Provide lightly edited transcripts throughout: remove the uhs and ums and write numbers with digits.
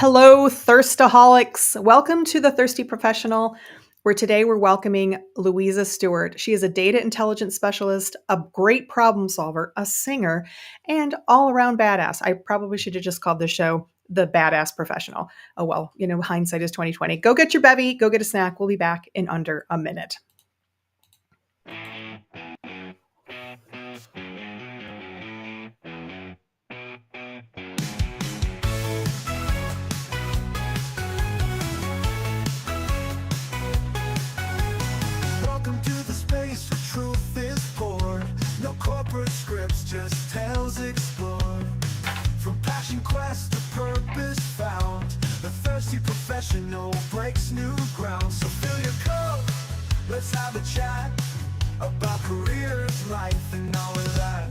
Hello, Thirstaholics. Welcome to the Thirsty Professional, where today we're welcoming Louisa Stewart. She is a data intelligence specialist, a great problem solver, a singer, and all around badass. I probably should have just called this show The Badass Professional. Oh, well, hindsight is 2020. Go get your bevy, go get a snack. We'll be back in under a minute. Welcome to the space where truth is poured. No corporate scripts, just tales explored. From passion quest to purpose found, the thirsty professional breaks new ground. So fill your cup, let's have a chat about careers, life, and all of that.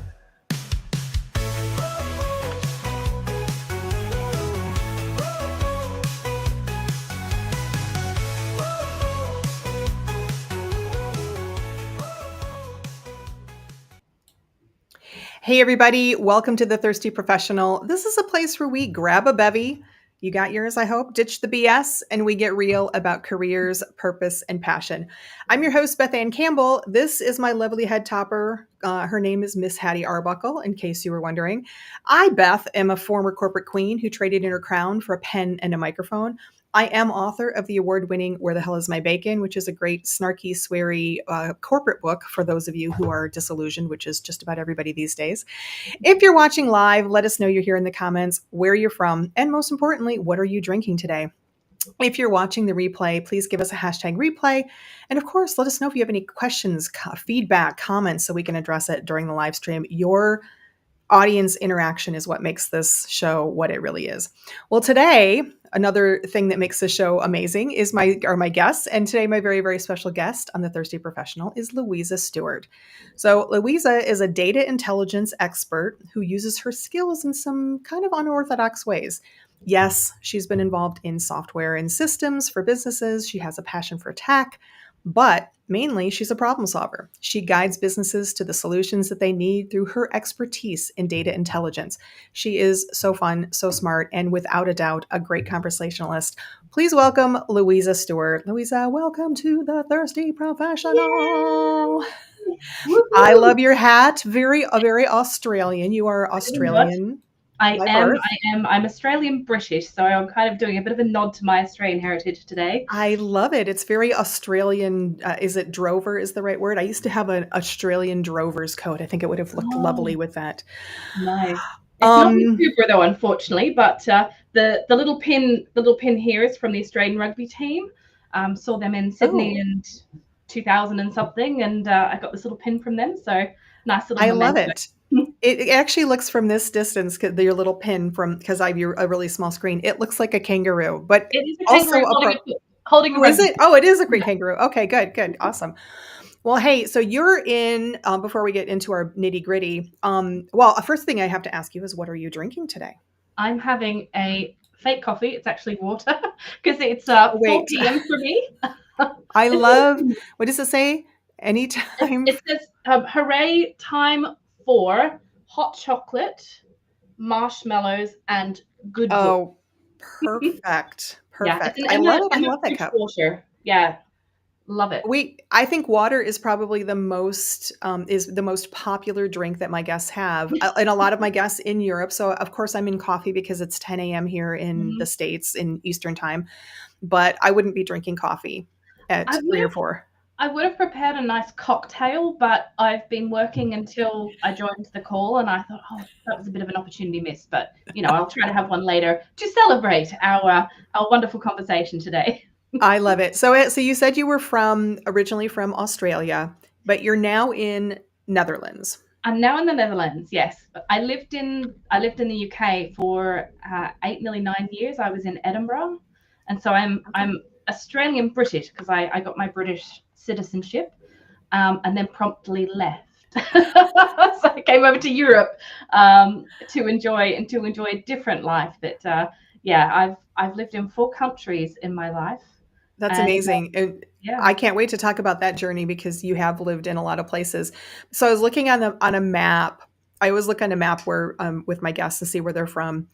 Hey, everybody. Welcome to the Thirsty Professional. This is a place where we grab a bevy. You got yours, I hope. Ditch the BS, and we get real about careers, purpose, and passion. I'm your host, Beth Ann Campbell. This is my lovely head topper. Her name is Miss Hattie Arbuckle, in case you were wondering. I, Beth, am a former corporate queen who traded in her crown for a pen and a microphone. I am author of the award-winning Where the Hell is My Bacon, which is a great snarky, sweary corporate book for those of you who are disillusioned, which is just about everybody these days. If you're watching live, let us know you're here in the comments, where you're from, and most importantly, what are you drinking today? If you're watching the replay, please give us a hashtag replay. And of course, let us know if you have any questions, feedback, comments, so we can address it during the live stream. Your audience interaction is what makes this show what it really is. Well, today, another thing that makes this show amazing are my guests. And today, my very, very special guest on The Thirsty Professional is Louisa Stewart. So Louisa is a data intelligence expert who uses her skills in some kind of unorthodox ways. Yes, she's been involved in software and systems for businesses. She has a passion for tech, but mainly she's a problem solver. She guides businesses to the solutions that they need through her expertise in data intelligence. She is so fun, so smart, and without a doubt, a great conversationalist. Please welcome Louisa Stewart. Louisa, welcome to the Thirsty Professional. I love your hat. Very Australian. You are Australian. I'm Australian British, so I'm kind of doing a bit of a nod to my Australian heritage today. I love it. It's very Australian. Is it drover is the right word? I used to have an Australian drover's coat. I think it would have looked lovely with that. Nice. It's not super though, unfortunately, but the little pin here is from the Australian rugby team. Saw them in Sydney in 2000 and something, and I got this little pin from them. So nice little. I love it. It actually looks from this distance, your little pin because I have a really small screen. It looks like a kangaroo, but it is a kangaroo holding a is it? Oh, it is a green kangaroo. Okay, good, awesome. Well, hey, so you're in. Before we get into our nitty gritty, first thing I have to ask you is, what are you drinking today? I'm having a fake coffee. It's actually water because it's 4 p.m. for me. I love. What does it say? Anytime. It says, "Hooray! Time for hot chocolate, marshmallows, and good book." Oh, perfect. Yeah, I love that cup. Water. Yeah, love it. I think water is probably the most popular drink that my guests have, and a lot of my guests in Europe. So of course I'm in coffee because it's 10 a.m. here in the States in Eastern time, but I wouldn't be drinking coffee at 3 or 4. I would have prepared a nice cocktail, but I've been working until I joined the call, and I thought, that was a bit of an opportunity miss. But I'll try to have one later to celebrate our wonderful conversation today. I love it. So you said you were originally from Australia, but you're now in Netherlands. I'm now in the Netherlands. Yes, I lived in the UK for 8, nearly 9 years. I was in Edinburgh, and so I'm Australian British because I got my British citizenship and then promptly left. So I came over to Europe to enjoy a different life. But I've lived in 4 countries in my life. That's amazing. And I can't wait to talk about that journey because you have lived in a lot of places. So I was looking on a map. I always look on a map where with my guests to see where they're from.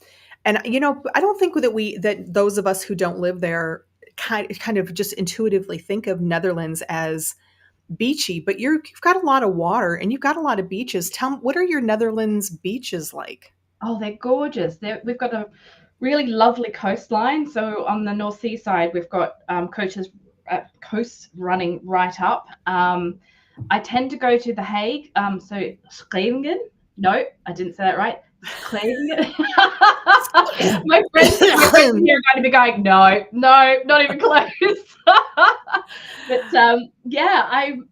And I don't think that those of us who don't live there kind of just intuitively think of Netherlands as beachy, but you've got a lot of water and you've got a lot of beaches. Tell me, what are your Netherlands beaches like? Oh, they're gorgeous. We've got a really lovely coastline. So on the North Sea side, we've got coasts running right up. I tend to go to The Hague. So Scheveningen. No, I didn't say that right. Scheveningen. My friends here are going to be going, no, no, not even close. But yeah, I'm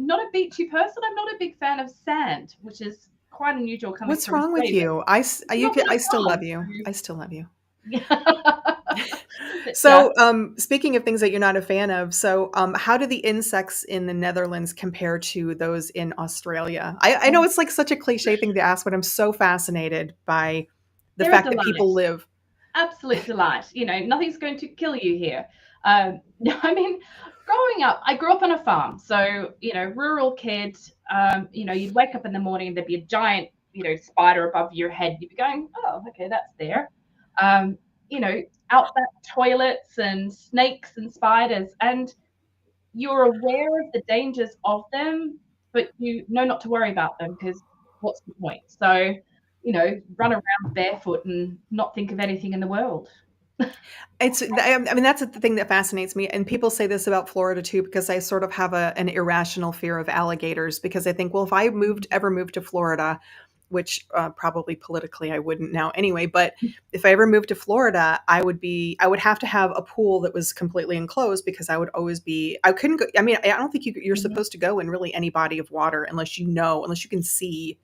not a beachy person. I'm not a big fan of sand, which is quite unusual coming What's from wrong with Australia. you? I still love you. I still love you. But So, speaking of things that you're not a fan of, so how do the insects in the Netherlands compare to those in Australia? I know it's like such a cliche thing to ask, but I'm so fascinated by the they're a fact that delight. people live. Absolute delight. Nothing's going to kill you here. I mean, growing up, I grew up on a farm, so rural kid. You'd wake up in the morning and there'd be a giant, spider above your head. You'd be going, oh, okay, that's there. Um, Outback toilets and snakes and spiders, and you're aware of the dangers of them, but you know not to worry about them because what's the point? So, run around barefoot and not think of anything in the world. I mean, that's the thing that fascinates me. And people say this about Florida too, because I sort of have an irrational fear of alligators because I think, well, if I ever moved to Florida, which probably politically I wouldn't now anyway, but if I ever moved to Florida, I would have to have a pool that was completely enclosed because I couldn't go. I mean, I don't think you're Mhm. supposed to go in really any body of water unless you can see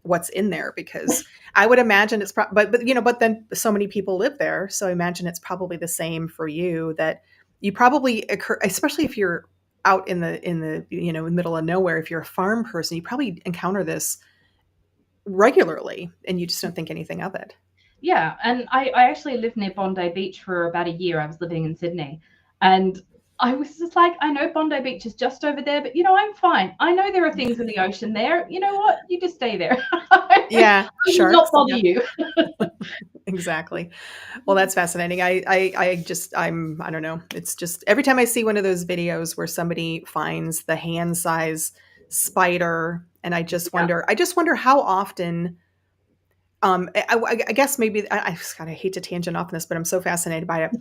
what's in there, because I would imagine but then so many people live there, so I imagine it's probably the same for you, that you probably occur, especially if you're out in the middle of nowhere. If you're a farm person, you probably encounter this regularly and you just don't think anything of it. Yeah, and I actually lived near Bondi Beach for about a year. I was living in Sydney, and I was just like, I know Bondi Beach is just over there, but I'm fine. I know there are things in the ocean there. You know what? You just stay there. I Yeah, will not sharks. bother Yeah, you. exactly. Well, that's fascinating. I don't know. It's just every time I see one of those videos where somebody finds the hand size spider, and Yeah. I just wonder how often. I guess maybe God, I hate to tangent off this, but I'm so fascinated by it.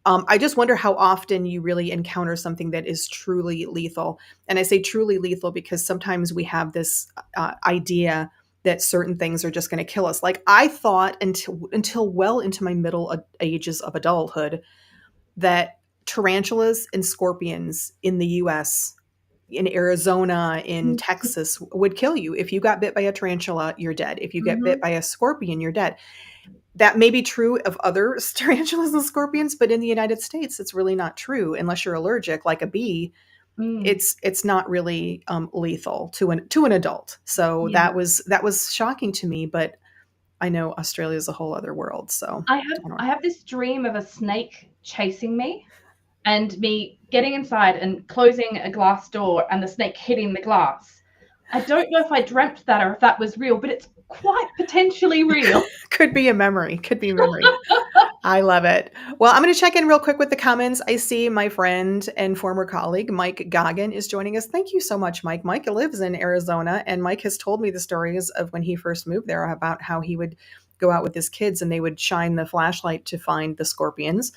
I just wonder how often you really encounter something that is truly lethal. And I say truly lethal because sometimes we have this idea that certain things are just going to kill us. Like I thought until well into my middle ages of adulthood that tarantulas and scorpions in the U.S., in Arizona, in Texas, would kill you. If you got bit by a tarantula, you're dead. If you get bit Mm-hmm. by a scorpion, you're dead. That may be true of other tarantulas and scorpions, but in the United States, it's really not true unless you're allergic, like a bee. Mm. It's not really lethal to an adult. So Yeah. that was shocking to me, but I know Australia is a whole other world. So I have I don't I know. have this dream of a snake chasing me and me getting inside and closing a glass door and the snake hitting the glass. I don't know if I dreamt that or if that was real, but it's quite potentially real. Could be a memory. Could be a memory. I love it. Well, I'm going to check in real quick with the comments. I see my friend and former colleague, Mike Goggin, is joining us. Thank you so much, Mike. Mike lives in Arizona, and Mike has told me the stories of when he first moved there about how he would go out with his kids and they would shine the flashlight to find the scorpions.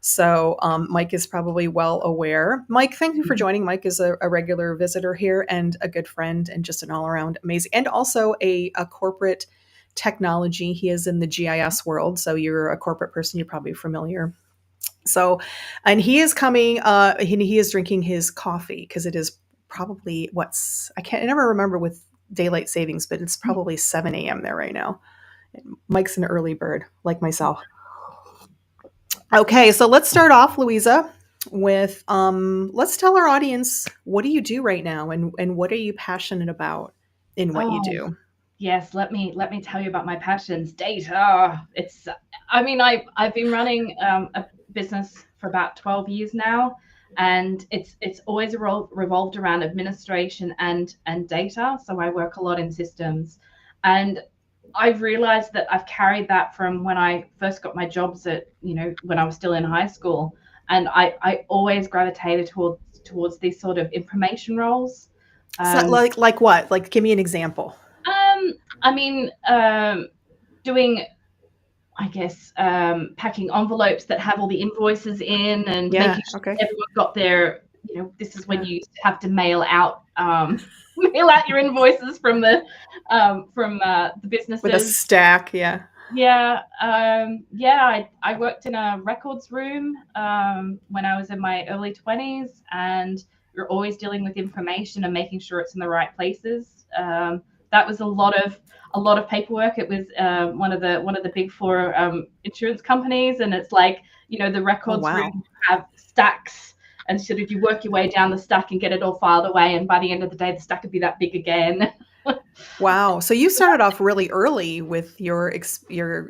So Mike is probably well aware. Mike, thank you for joining. Mike is a regular visitor here and a good friend and just an all around amazing, and also a corporate technology. He is in the GIS world. So you're a corporate person, you're probably familiar. So, and he is coming, he is drinking his coffee because it is probably I never remember with daylight savings, but it's probably 7 a.m. there right now. Mike's an early bird like myself. Okay, so let's start off, Louisa, with let's tell our audience, what do you do right now, and what are you passionate about in what you Oh, do? yes, let me tell you about my passions. Data. I've been running a business for about 12 years now, and it's always revolved around administration and data. So I work a lot in systems, and I've realized that I've carried that from when I first got my jobs at, when I was still in high school. And I always gravitated towards these sort of information roles. So, Um, like what? Like, give me an example. I mean, doing, I guess, packing envelopes that have all the invoices in and Yeah. making sure Okay. everyone got their, this is when Yeah. you used to have to mail out mail out your invoices from the With a businesses. stack. Yeah. Yeah, I worked in a records room when I was in my early 20s, and you're always dealing with information and making sure it's in the right places. That was a lot of paperwork. It was one of the big four insurance companies, and it's like, the Oh, records wow. room have stacks, and sort of you work your way down the stack and get it all filed away, and by the end of the day, the stack would be that big again. Wow. So you started off really early with your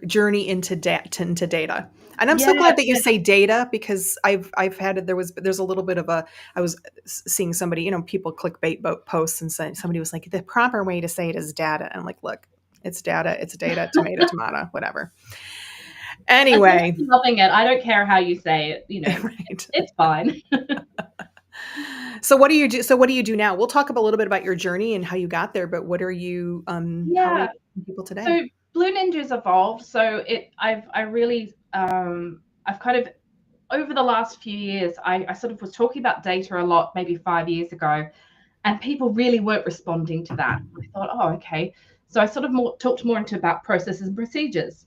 journey into data. And I'm Yeah, so glad that you yeah. say data because I've had there's a little bit of a I was seeing somebody, people clickbait posts and saying somebody was like the proper way to say it is data. And I'm like, look, it's data, tomato, tomato, whatever. As long as Anyway, you're loving it, I don't care how you say it. right. It's fine. So what do you do? So what do you do now? We'll talk a little bit about your journey and how you got there, but what are you how are you Yeah. helping people today? So Blue Ninja's evolved. So I've kind of, over the last few years, I sort of was talking about data a lot, maybe 5 years ago, and people really weren't responding to that. I thought, oh, okay. So I sort of talked more into about processes and procedures,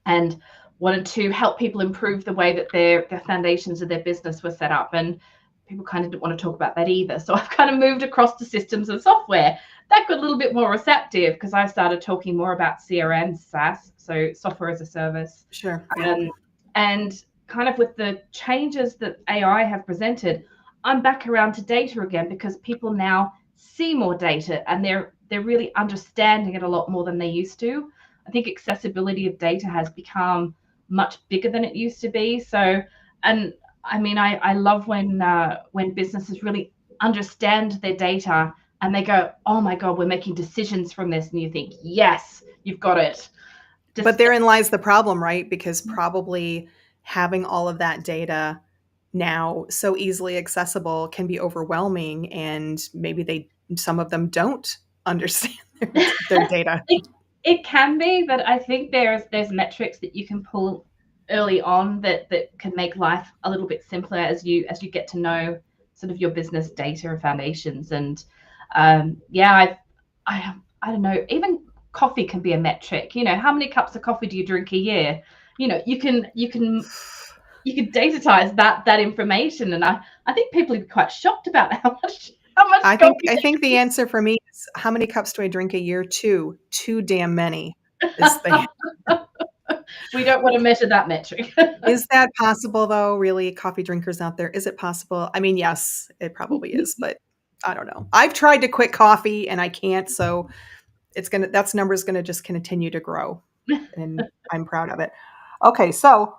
and wanted to help people improve the way that their foundations of their business were set up. And people kind of didn't want to talk about that either. So I've kind of moved across to systems and software. That got a little bit more receptive because I started talking more about CRM, SaaS, so software as a service. Sure. Yeah. Um, and kind of with the changes that AI have presented, I'm back around to data again because people now see more data and they're really understanding it a lot more than they used to. I think accessibility of data has become much bigger than it used to be. So, and I mean, I love when businesses really understand their data and they go, oh my God, we're making decisions from this. And you think, yes, you've got it. But Just therein lies the problem, right? Because probably having all of that data now so easily accessible can be overwhelming and maybe some of them don't understand their data. it, it can be, but I think there's metrics that you can pull early on that can make life a little bit simpler as you get to know sort of your business data and foundations. And yeah, I don't know, even coffee can be a metric. How many cups of coffee do you drink a year? You can datatize that information, and I think people are quite shocked about how much I think the answer for me is how many cups do I drink a year? Too damn many is the we don't want to measure that metric. is that possible though? Really, coffee drinkers out there? Is it possible? I mean, yes, it probably is, but I don't know. I've tried to quit coffee and I can't, so that's number is gonna just continue to grow, and I'm proud of it. Okay, so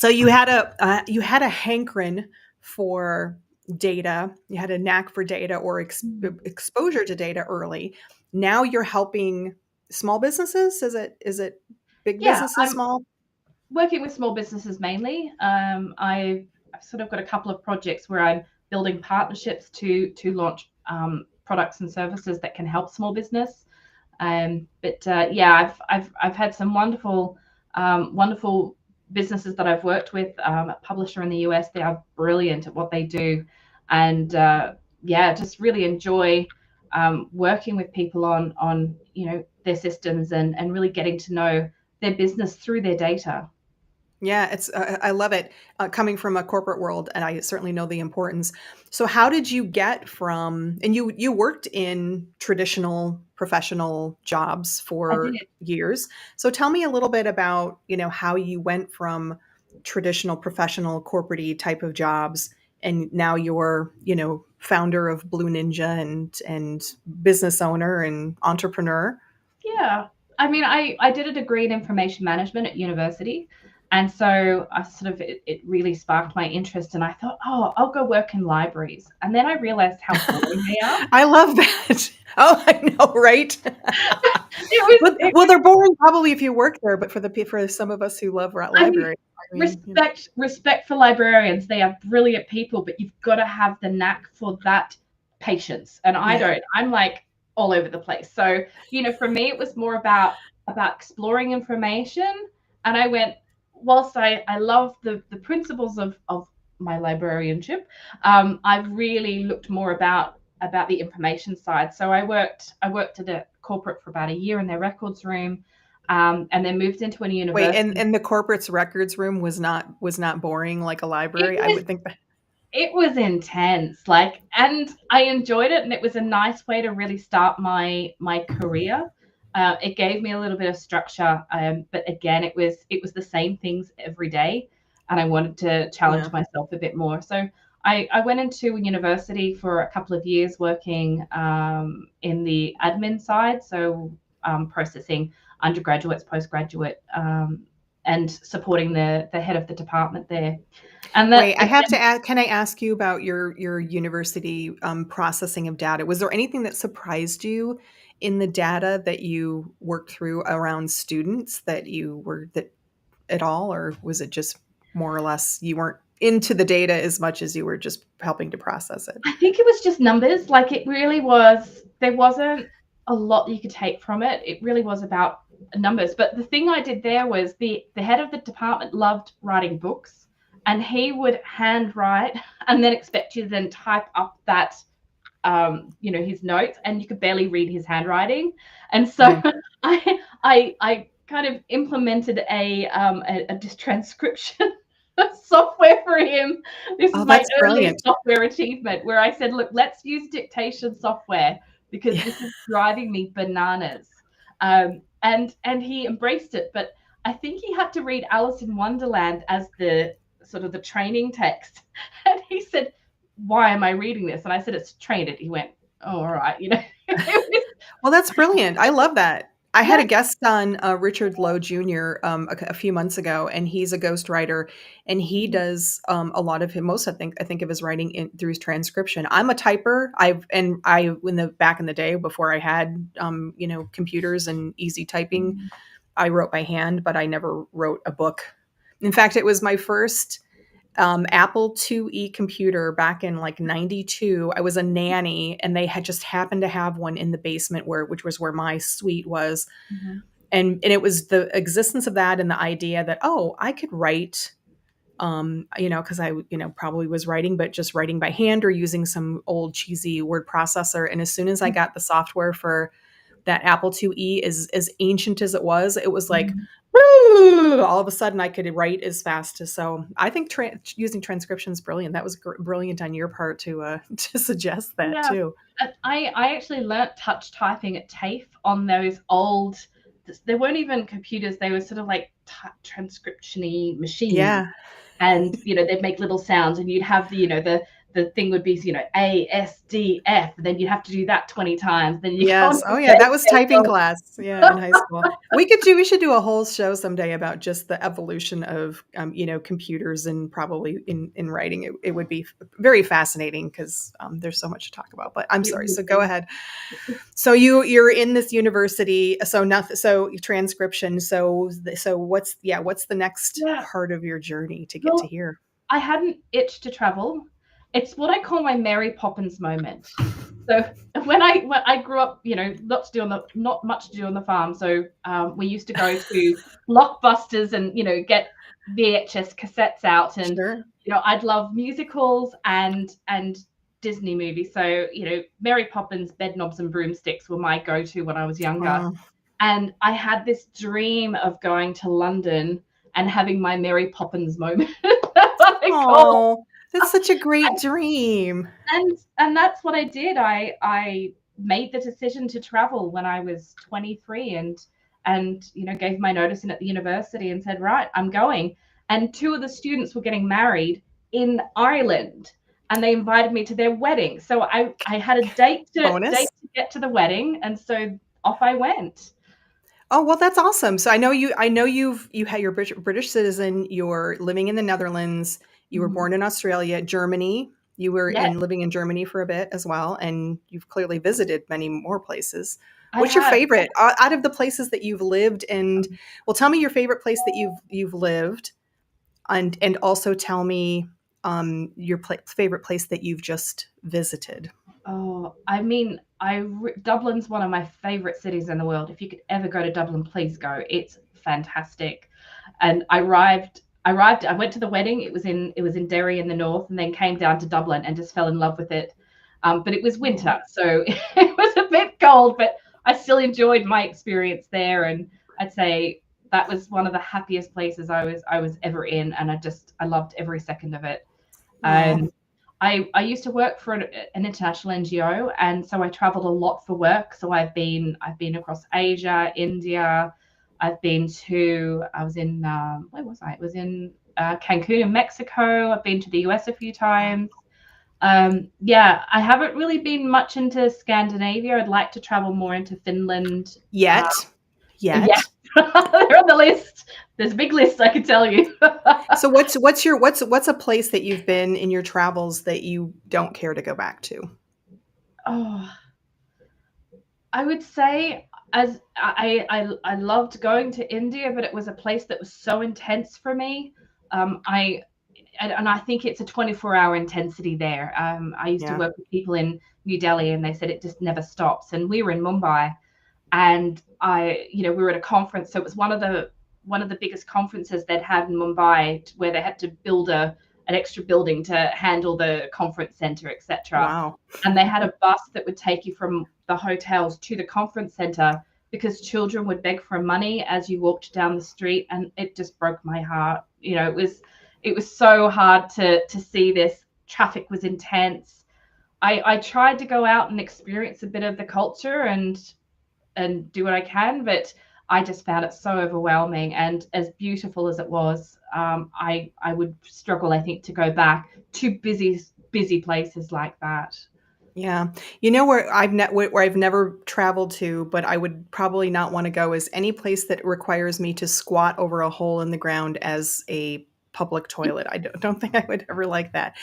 you had a hankering for data, you had a knack for data or exposure to data early. Now you're helping small businesses. Is it big Yeah, businesses, small? working with small businesses mainly. I've sort of got a couple of projects where I'm building partnerships to launch products and services that can help small business. But yeah, I've had some wonderful businesses that I've worked with. A publisher in the US, they are brilliant at what they do, and yeah, just really enjoy working with people on their systems and really getting to know their business through their data. Yeah, I love it, coming from a corporate world, and I certainly know the importance. So, how did you get from? And you worked in traditional professional jobs I for did. years. So, tell me a little bit about how you went from traditional professional corporate type of jobs, and now you're founder of Blue Ninja and business owner and entrepreneur. Yeah. I mean, I did a degree in information management at university. And so I sort of it really sparked my interest, and I thought, oh, I'll go work in libraries. And then I realized how boring they are. I love that. Oh, I know, right? It Well, they're boring probably if you work there, but for some of us who love I mean, libraries, I mean, you know. respect for librarians. They are brilliant people, but you've got to have the knack for that patience. And I Yeah. don't. I'm like all over the place. So, for me, it was more about exploring information. And I went, whilst I love the principles of my librarianship, I've really looked more about the information side. So I worked at a corporate for about a year in their records room, and then moved into a Wait, university. and the corporate's records room was not boring like a It library? I was would think that. it was intense, like, and I enjoyed it, and it was a nice way to really start my career. It gave me a little bit of structure, but again, it was the same things every day, and I wanted to challenge Yeah. myself a bit more. So I went into a university for a couple of years working in the admin side, so processing undergraduates, postgraduate, and supporting the head of the department there. And that Wait, I have to ask, can I ask you about your university, processing of data? Was there anything that surprised you in the data that you worked through around students that at all, or was it just more or less you weren't into the data as much as you were just helping to process it? I think it was just numbers. Like, it really was. There wasn't a lot you could take from it. It really was about numbers. But the thing I did there was the head of the department loved writing books, and he would handwrite and then expect you to then type up that his notes, and you could barely read his handwriting. And so Oh. I kind of implemented a transcription software for him. This is Oh, my that's early brilliant. software achievement, where I said, look, let's use dictation software because Yeah. this is driving me bananas. And he embraced it, but I think he had to read Alice in Wonderland as the sort of the training text. And he said, why am I reading this? And I said, it's trained it. He went, oh, all right. Well, that's brilliant. I love that. I had Yeah. a guest on, Richard Lowe Jr., a few months ago, and he's a ghostwriter, and he does, a lot of him most I think of his writing through his transcription. I'm a typer. In the back in the day before I had, computers and easy typing, I wrote by hand, but I never wrote a book. In fact, it was my first, Apple IIe computer back in like 92. I was a nanny and they had just happened to have one in the basement which was where my suite was. Mhm. And it was the existence of that and the idea that, oh, I could write, because I, probably was writing, but just writing by hand or using some old cheesy word processor. And as soon as I got the software for that Apple IIe, as ancient as it was like, Mhm. all of a sudden I could write as fast as. So I think using transcription is brilliant. That was brilliant on your part to to suggest that Yeah. too. I actually learnt touch typing at TAFE on those old, they weren't even computers, they were sort of like transcription-y machines. Yeah. And they'd make little sounds, and you'd have the thing would be A S D F, and then you'd have to do that 20 times, then you go on Yes. to Oh yeah, Z, that was typing so class. Yeah, in high school. We should do a whole show someday about just the evolution of, computers and probably in writing. It would be very fascinating because, there's so much to talk about. But I'm it sorry. would So go be. ahead. So you're in this university. So nothing. So transcription. So what's the next Yeah. part of your journey to get to Well, here? I had an itch to travel. It's what I call my Mary Poppins moment. So when I grew up, not much to do on the farm. So we used to go to Blockbusters and get VHS cassettes out, and Sure. I'd love musicals and Disney movies. So Mary Poppins, Bedknobs and Broomsticks were my go-to when I was younger. Oh, And I had this dream of going to London and having my Mary Poppins moment. That's what I call oh, that's such a great dream. and that's what I did. I made the decision to travel when I was 23, and gave my notice in at the university and said, right, I'm going. And two of the students were getting married in Ireland, and they invited me to their wedding. So I had a date Bonus. to get to the wedding, and so off I went. Oh, well, that's awesome. So I know you had your British citizen, you're living in the Netherlands, you were Mhm. born in Australia, Germany. You were Yeah, in living in Germany for a bit as well, and you've clearly visited many more places. I What's your have. favorite out of the places that you've lived? And well, tell me your favorite place that you've lived, and also tell me your favorite place that you've just visited. Oh, I mean, Dublin's one of my favorite cities in the world. If you could ever go to Dublin, please go. It's fantastic. And I went to the wedding. It was in Derry in the north, and then came down to Dublin and just fell in love with it. But it was Oh, winter, so it was a bit cold, but I still enjoyed my experience there. And I'd say that was one of the happiest places I was ever in, and I loved every second of it. oh, Um, I used to work for an international NGO, and so I traveled a lot for work. So I've been across Asia, India. I was in where was I? It was in Cancun in Mexico. I've been to the US a few wow. times. Yeah, I haven't really been much into Scandinavia. I'd like to travel more into Finland. Yet, Yeah, yet. they're on the list. There's a big list, I can tell you. So what's a place that you've been in your travels that you don't care to go back to? Oh, I would say as I loved going to India, but it was a place that was so intense for me. I and I think it's a 24-hour intensity there. I used to Yeah. work with people in New Delhi, and they said it just never stops. And we were in Mumbai, and we were at a conference. So it was one of the biggest conferences they'd had in Mumbai, where they had to build an extra building to handle the conference center, etc. Wow. And they had a bus that would take you from the hotels to the conference center because children would beg for money as you walked down the street, and it just broke my heart. It was so hard to see this. Traffic was intense. I tried to go out and experience a bit of the culture and do what I can, but I just found it so overwhelming. And as beautiful as it was, I would struggle, I think, to go back to busy places like that. Yeah. You know where I've never traveled to, but I would probably not want to go is any place that requires me to squat over a hole in the ground as a public toilet. I don't think I would ever like that.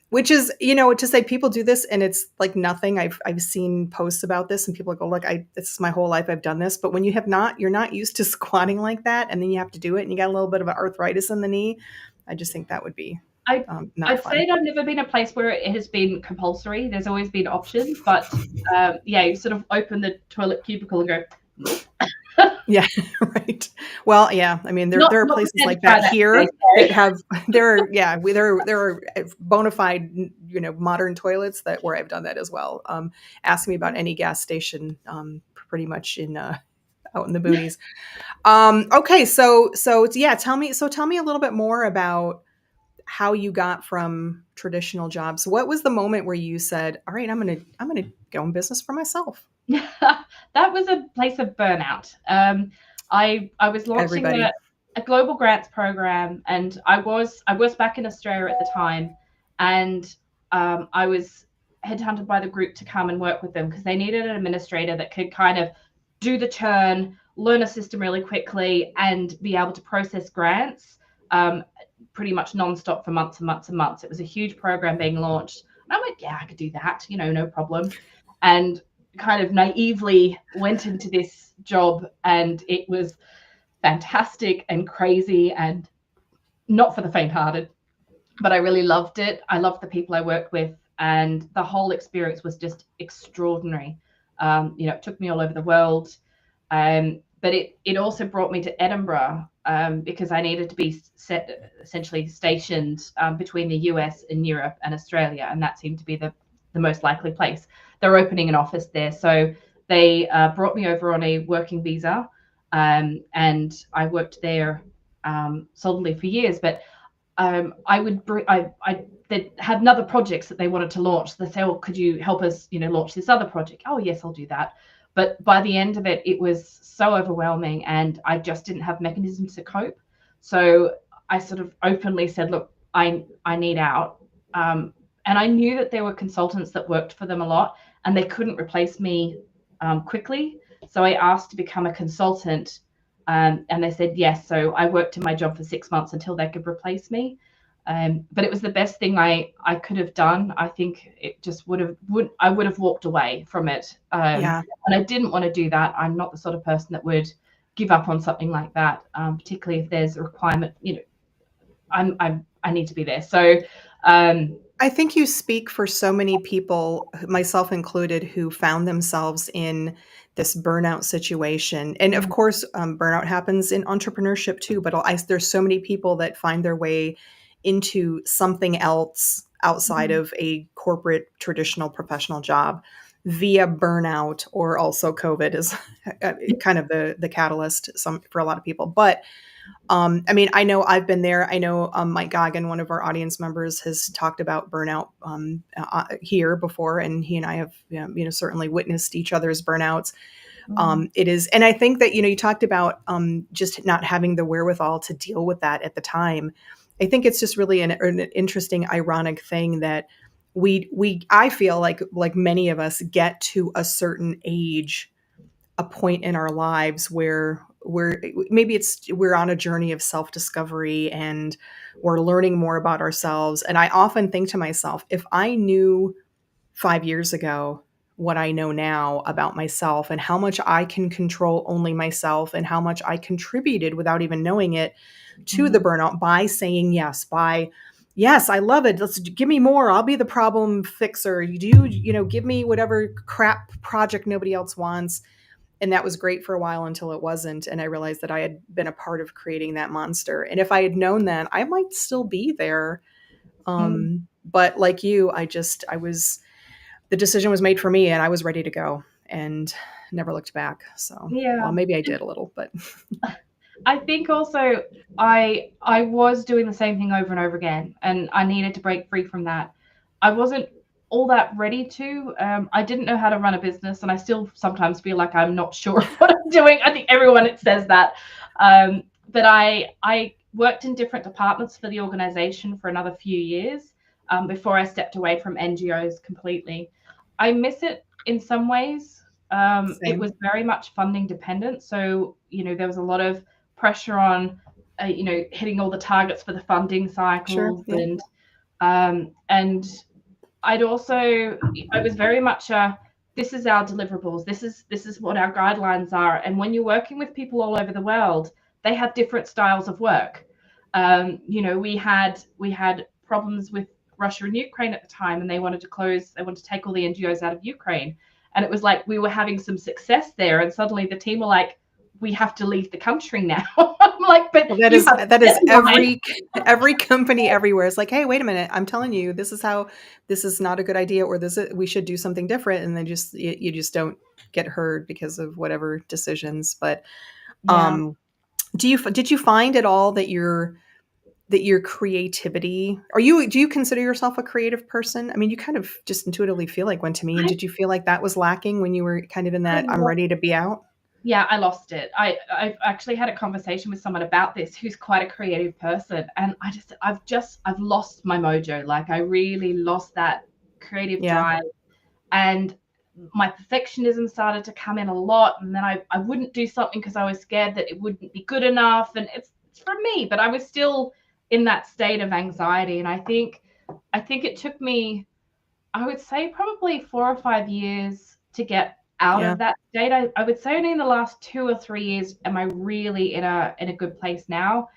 Which is, to say people do this and it's like nothing. I've seen posts about this and people go, look, this is my whole life. I've done this. But when you're not used to squatting like that, and then you have to do it, and you got a little bit of arthritis in the knee. I just think that would be I not I'd fun. say I've never been a place where it has been compulsory. There's always been options, but yeah, you sort of open the toilet cubicle and go, nope. Yeah, right. Well, yeah. I mean, there Not there are not places prepared to like try that that today. here that Sorry. have there are bona fide modern toilets that where I've done that as well. Ask me about any gas station, pretty much in out in the boonies. Okay, so yeah, tell me a little bit more about how you got from traditional jobs. What was the moment where you said, "All right, I'm gonna go in business for myself"? That was a place of burnout. I was launching a, Everybody. a global grants program, and I was back in Australia at the time, and I was headhunted by the group to come and work with them because they needed an administrator that could kind of do the turn, learn a system really quickly, and be able to process grants pretty much nonstop for months and months and months. It was a huge program being launched. And I went, yeah, I could do that, no problem. And kind of naively went into this job, and it was fantastic and crazy and not for the faint-hearted, but I really loved it. I loved the people I worked with, and the whole experience was just extraordinary. It took me all over the world, but it also brought me to Edinburgh because I needed to be essentially stationed between the US and Europe and Australia, and that seemed to be the most likely place. They're opening an office there, so they brought me over on a working visa, and I worked there solidly for years. But I would they had another projects that they wanted to launch. They say, "Oh, could you help us, launch this other project?" Oh, yes, I'll do that. But by the end of it, it was so overwhelming, and I just didn't have mechanisms to cope. So I sort of openly said, "Look, I need out." And I knew that there were consultants that worked for them a lot, and they couldn't replace me quickly. So I asked to become a consultant, and they said yes. So I worked in my job for 6 months until they could replace me. But it was the best thing I could have done. I think it just I would have walked away from it. Yeah. And I didn't want to do that. I'm not the sort of person that would give up on something like that, particularly if there's a requirement. I need to be there. So I think you speak for so many people, myself included, who found themselves in this burnout situation. And of course, burnout happens in entrepreneurship too. But there's so many people that find their way into something else outside of a corporate, traditional professional job via burnout, or also COVID is kind of the catalyst for a lot of people. But I mean, I know I've been there. I know Mike Goggin, one of our audience members, has talked about burnout here before, and he and I have, certainly witnessed each other's burnouts. It is, and I think that you talked about just not having the wherewithal to deal with that at the time. I think it's just really an interesting, ironic thing that I feel like many of us get to a certain age, a point in our lives where we're on a journey of self-discovery and we're learning more about ourselves. And I often think to myself, if I knew 5 years ago what I know now about myself and how much I can control only myself and how much I contributed without even knowing it to the burnout by saying yes, yes, I love it. Let's give me more. I'll be the problem fixer. Give me whatever crap project nobody else wants. And that was great for a while until it wasn't. And I realized that I had been a part of creating that monster. And if I had known that, I might still be there. But like you, the decision was made for me and I was ready to go and never looked back. So, yeah. well, maybe I did a little, but I think also I was doing the same thing over and over again, and I needed to break free from that. I wasn't all that ready to. I didn't know how to run a business, and I still sometimes feel like I'm not sure what I'm doing. I think everyone says that. But I worked in different departments for the organization for another few years before I stepped away from NGOs completely. I miss it in some ways. It was very much funding dependent. So, there was a lot of pressure on, hitting all the targets for the funding cycles. Sure, yeah. And I was very much this is our deliverables. This is what our guidelines are. And when you're working with people all over the world, they have different styles of work. We had problems with Russia and Ukraine at the time, and they wanted to take all the NGOs out of Ukraine. And it was like we were having some success there, and suddenly the team were like, we have to leave the country now. I'm like, but well, that is every company everywhere is like, hey, wait a minute, I'm telling you, this is not a good idea, or we should do something different, and then you just don't get heard because of whatever decisions. But did you find at all that your creativity, do you consider yourself a creative person? I mean, you kind of just intuitively feel like one to me. And did you feel like that was lacking when you were kind of in that I'm ready to be out? Yeah, I lost it. I've actually had a conversation with someone about this who's quite a creative person, and I've lost my mojo. Like, I really lost that creative drive, and my perfectionism started to come in a lot. And then I wouldn't do something because I was scared that it wouldn't be good enough, and it's for me, but I was still in that state of anxiety. And I think it took me, I would say, probably 4 or 5 years to get out of that state. I would say only in the last 2 or 3 years am I really in a good place now.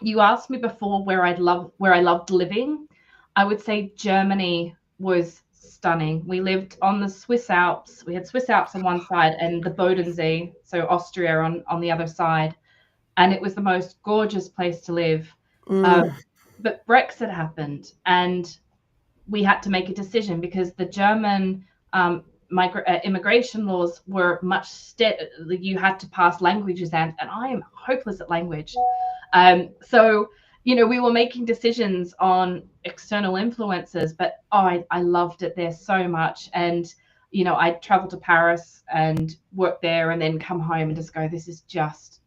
You asked me before where I loved living. I would say Germany was stunning. We lived on the Swiss Alps. We had Swiss Alps on one side and the Bodensee, so Austria on the other side. And it was the most gorgeous place to live. But Brexit happened, and we had to make a decision because the German immigration laws were much you had to pass languages, and I am hopeless at language. So, we were making decisions on external influences, but I loved it there so much. And, I'd travel to Paris and work there and then come home and just go, this is just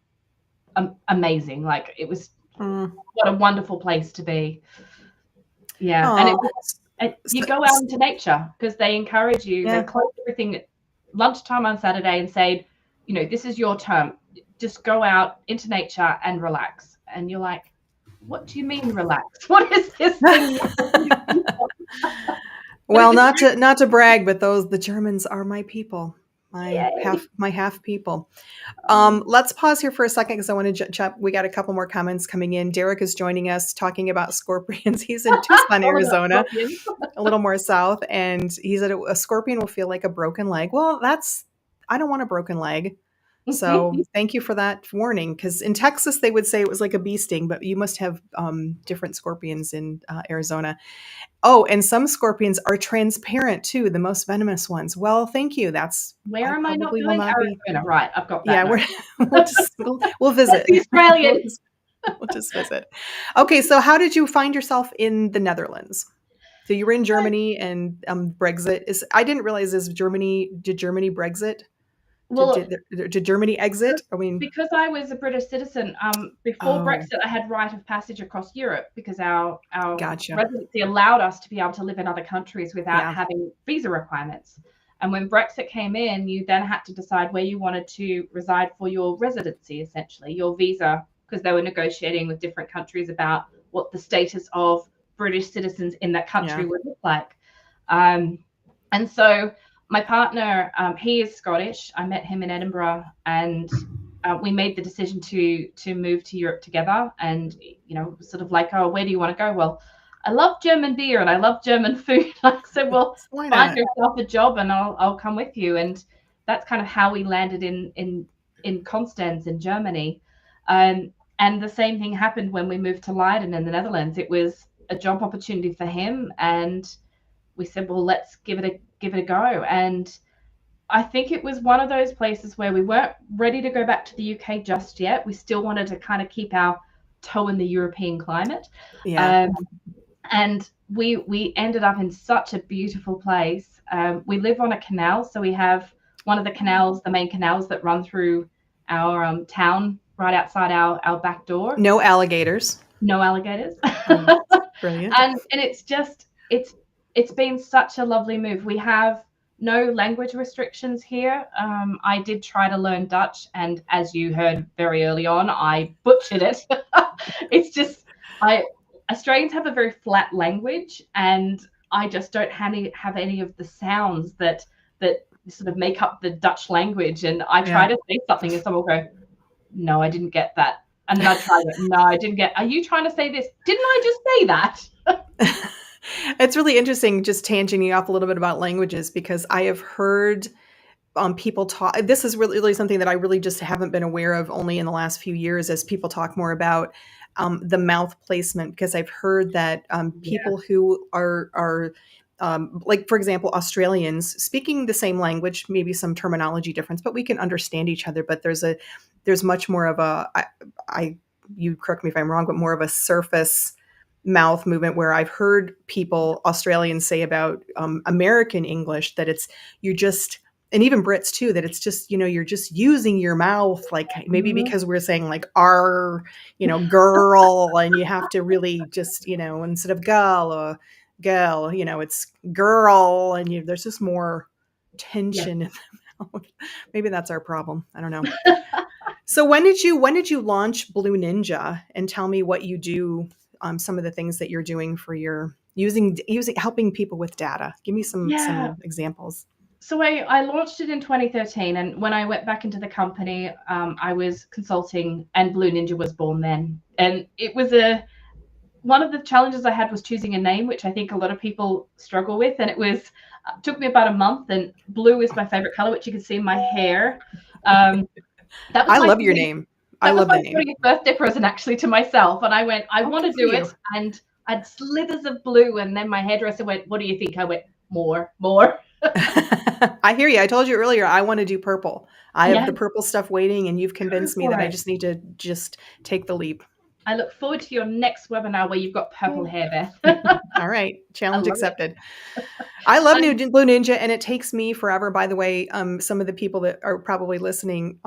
amazing. Like, it was what a wonderful place to be. Yeah. And you go out into nature because they encourage you. They close everything lunchtime on Saturday and said, this is your term. Just go out into nature and relax. And you're like, what do you mean relax? What is this thing? But it Well, was not to brag, but the Germans are my people, yay. my half people. Um, Let's pause here for a second because I want to chat. We got a couple more comments coming in. Derek is joining us talking about scorpions. He's in Tucson, all about Arizona, scorpions. a little more south, and he said a scorpion will feel like a broken leg. Well, I don't want a broken leg. So thank you for that warning. Because in Texas they would say it was like a bee sting, but you must have different scorpions in Arizona. Oh, and some scorpions are transparent too, the most venomous ones. Well, thank you. Where I am I not probably will going? not be. Arizona. Right, I've got that Yeah, note. we'll That's visit. the We'll Australian. just, we'll just visit. Okay, so how did you find yourself in the Netherlands? So you were in Germany, and Brexit is. I didn't realize is Germany. Did Germany Brexit? Well, Did Germany exit? I mean, because I was a British citizen, before oh, Brexit, I had right of passage across Europe because our gotcha. residency allowed us to be able to live in other countries without Yeah, having visa requirements. And when Brexit came in, you then had to decide where you wanted to reside for your residency, essentially, your visa, because they were negotiating with different countries about what the status of British citizens in that country yeah, would look like. Um, and so my partner, he is Scottish. I met him in Edinburgh, and we made the decision to move to Europe together. And sort of like, oh, where do you want to go? Well, I love German beer and I love German food. I said, well, why find not? yourself a job and I'll come with you. And that's kind of how we landed in Constance in Germany. And the same thing happened when we moved to Leiden in the Netherlands. It was a job opportunity for him, and we said, well, let's give it a go. And I think it was one of those places where we weren't ready to go back to the UK just yet. We still wanted to kind of keep our toe in the European climate. Yeah. Um, and we ended up in such a beautiful place. We live on a canal, so we have one of the canals, the main canals that run through our town right outside our back door. No alligators. No alligators. Oh, brilliant. And it's been such a lovely move. We have no language restrictions here. I did try to learn Dutch, and as you heard very early on, I butchered it. It's just Australians have a very flat language, and I just don't have any of the sounds that sort of make up the Dutch language. And I try Yeah. to say something, and someone will go, "No, I didn't get that." And then I try it. No, I didn't get. Are you trying to say this? Didn't I just say that? It's really interesting, just tangenting off a little bit about languages, because I have heard people talk. This is really something that I really just haven't been aware of only in the last few years, as people talk more about the mouth placement. Because I've heard that Yeah. people who are like, for example, Australians speaking the same language, maybe some terminology difference, but we can understand each other. But there's much more of I you correct me if I'm wrong, but more of a surface mouth movement, where I've heard people, Australians, say about American English that it's you just, and even Brits too, that it's just, you're just using your mouth, like maybe Mhm. because we're saying like "our," girl, and you have to really just, instead of girl or girl, it's girl, and there's just more Yeah. tension in the mouth. Maybe that's our problem. I don't know. So when did you launch Blue Ninja, and tell me what you do, some of the things that you're doing for your using helping people with data. Give me some Yeah. examples. So I launched it in 2013, and when I went back into the company, I was consulting, and Blue Ninja was born then. And it was one of the challenges I had was choosing a name, which I think a lot of people struggle with. And it took me about a month. And blue is my favorite color, which you can see in my hair. Um, that was I my love your 40th name. I that was love my the name. 40th birthday present actually to myself. And I went, I Oh, want good to for do you. it. And I had slithers of blue. And then my hairdresser went, what do you think? I went, more, more. I hear you. I told you earlier I want to do purple. I have Yeah, the purple stuff waiting, and you've go convinced me for that I it. just need to just take the leap. I look forward to your next webinar where you've got purple Yay. hair, Beth. All right, I challenge love it. accepted. I love Um, Blue Ninja, and it takes me forever. By the way, some of the people that are probably listening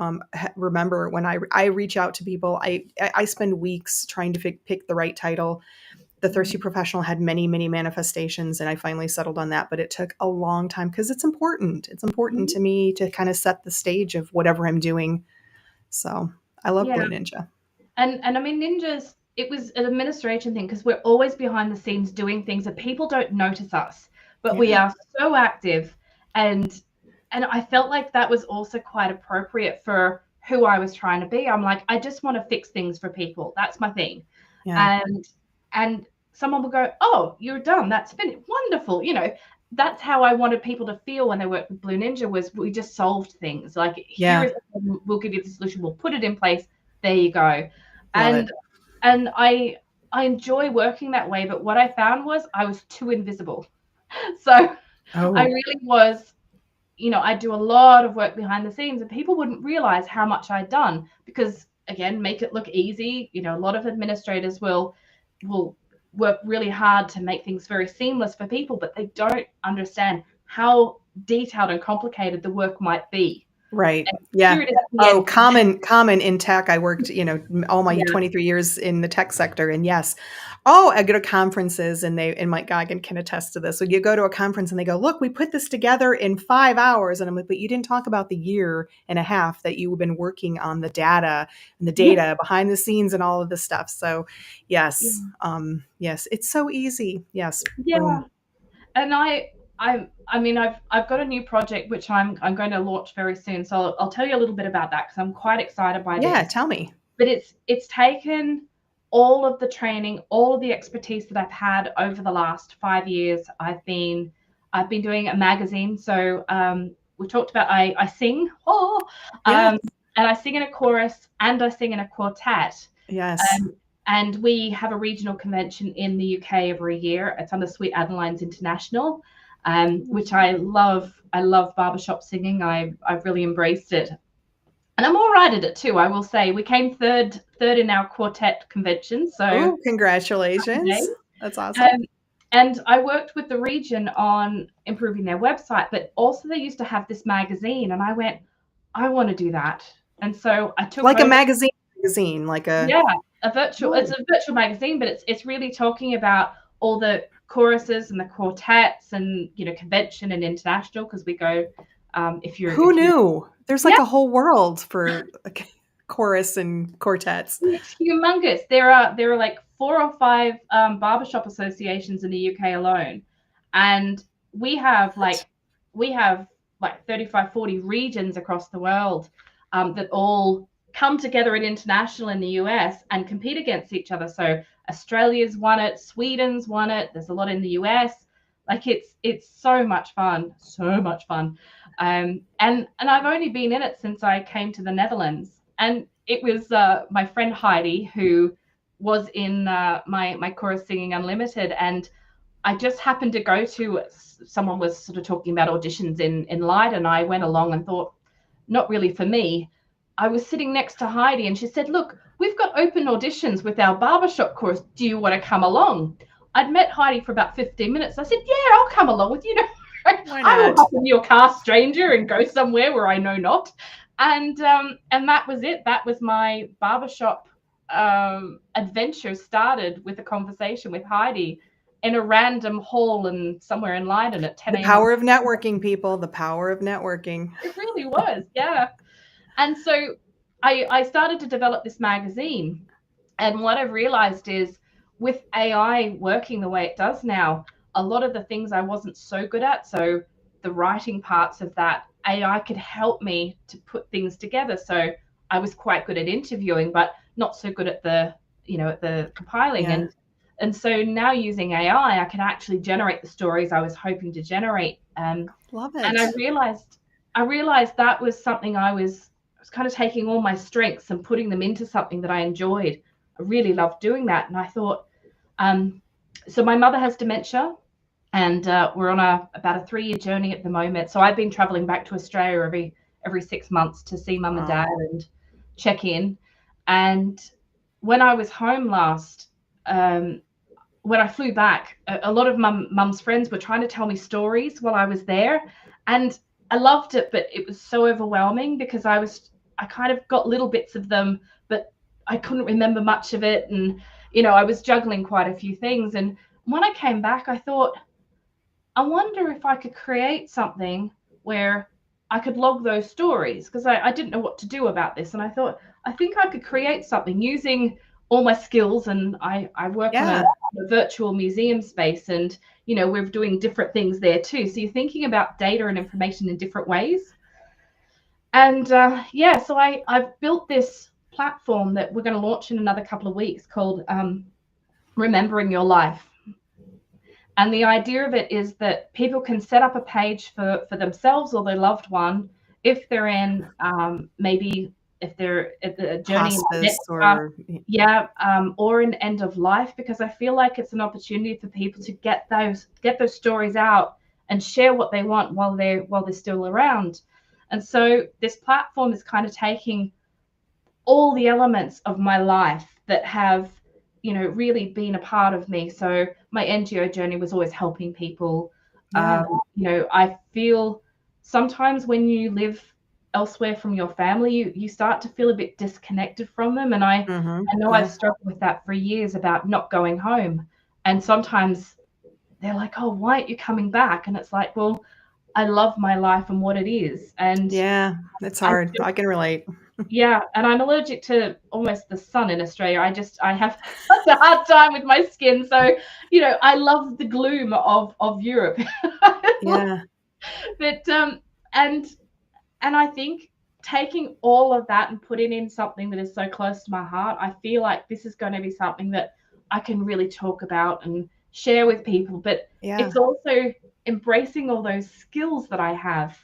remember when I reach out to people, I spend weeks trying to pick the right title. The Thirsty Professional had many, many manifestations, and I finally settled on that. But it took a long time because it's important. It's important Mhm. to me to kind of set the stage of whatever I'm doing. So I love Yeah. Blue Ninja. And I mean, ninjas, it was an administration thing because we're always behind the scenes doing things that people don't notice us, but we Yeah. are so active. And I felt like that was also quite appropriate for who I was trying to be. I'm like, I just want to fix things for people. That's my thing. Yeah. And someone will go, "Oh, you're done. That's finished. Wonderful." That's how I wanted people to feel when they worked with Blue Ninja, was we just solved things. Like, here Yeah. is the problem, we'll give you the solution, we'll put it in place. There you go. Love it. And I enjoy working that way, but what I found was I was too invisible. So I Oh, really was, I do a lot of work behind the scenes, and people wouldn't realize how much I'd done because, again, make it look easy. A lot of administrators will work really hard to make things very seamless for people, but they don't understand how detailed and complicated the work might be. right. And here Yeah. it is at the Oh, end. common in tech. I worked, all my Yeah. 23 years in the tech sector. And yes. Oh, I go to conferences and Mike Goggin can attest to this. So you go to a conference and they go, look, we put this together in 5 hours. And I'm like, but you didn't talk about the year and a half that you've been working on the data and the Yeah. data behind the scenes and all of this stuff. So Yeah. yes. Yes, it's so easy. Yes. Yeah. Boom. And I mean, I've got a new project which I'm going to launch very soon. So I'll tell you a little bit about that because I'm quite excited by Yeah. this. Tell me. But it's taken all of the training, all of the expertise that I've had over the last 5 years. I've been doing a magazine. So we talked about I sing, Yeah. and I sing in a chorus and I sing in a quartet. Yes. And we have a regional convention in the UK every year. It's under Sweet Adeline's International, which I love. I love barbershop singing. I've really embraced it, and I'm all right at it too. I will say we came third in our quartet convention. So Oh, today, congratulations. That's awesome. and I worked with the region on improving their website, but also they used to have this magazine, and I went, I want to do that, and so I took Like a over. magazine, like a Yeah, it's oh, a virtual magazine, but it's really talking about all the choruses and the quartets and convention and international, because we go, who if you knew? There's like yeah, a whole world for like chorus and quartets. it's humongous. There are like 4 or 5 barbershop associations in the UK alone, and we have What? like we have like 35, 40 regions across the world that all come together in international in the US and compete against each other. So Australia's won it, Sweden's won it. There's a lot in the US. Like it's so much fun, so much fun. And I've only been in it since I came to the Netherlands, and it was my friend Heidi who was in my chorus singing unlimited, and I just happened to go to, someone was sort of talking about auditions in Light, and I went along and thought, not really for me. I was sitting next to Heidi and she said, look, we've got open auditions with our barbershop course. Do you want to come along? I'd met Heidi for about 15 minutes. I said, yeah, I'll come along with you. Why I will not? hop in your car, stranger, and go somewhere where I know not. And that was it. That was my barbershop adventure. Started with a conversation with Heidi in a random hall and somewhere in Leiden at 10 The a.m. power of networking, people. The power of networking. It really was, yeah. And so I started to develop this magazine. And what I've realized is, with AI working the way it does now, a lot of the things I wasn't so good at, so the writing parts of that, AI could help me to put things together. So I was quite good at interviewing, but not so good at the compiling. Yeah. And so now using AI, I can actually generate the stories I was hoping to generate. Love And it. I realized that was something I was kind of taking all my strengths and putting them into something that I enjoyed. I really loved doing that. And I thought, so my mother has dementia, and we're on about a 3-year journey at the moment. So I've been traveling back to Australia every 6 months to see mum and dad Oh, and check in. And when I was home last, when I flew back, a lot of mum's friends were trying to tell me stories while I was there, and I loved it, but it was so overwhelming because I kind of got little bits of them, but I couldn't remember much of it, and I was juggling quite a few things. And when I came back, I thought, I wonder if I could create something where I could log those stories, because I didn't know what to do about this. And I thought, I think I could create something using all my skills. And I work on Yeah. a virtual museum space, and, we're doing different things there too. So you're thinking about data and information in different ways. And yeah, so I've built this platform that we're going to launch in another couple of weeks called Remembering Your Life. And the idea of it is that people can set up a page for themselves or their loved one if they're in maybe if they're at the journey in Hospice dementia, or yeah, or in end of life, because I feel like it's an opportunity for people to get those stories out and share what they want while they're still around. And so this platform is kind of taking all the elements of my life that have, really been a part of me. So my NGO journey was always helping people. yeah. I feel sometimes when you live elsewhere from your family, you start to feel a bit disconnected from them. And I know I've Yeah. struggled with that for years about not going home. And sometimes they're like, oh, why aren't you coming back? And it's like, well, I love my life and what it is. And Yeah. It's I hard. I can relate. yeah, and I'm allergic to almost the sun in Australia. I have such a hard time with my skin. So, I love the gloom of Europe. Yeah. But and I think taking all of that and putting in something that is so close to my heart, I feel like this is going to be something that I can really talk about and share with people. But Yeah. it's also embracing all those skills that I have.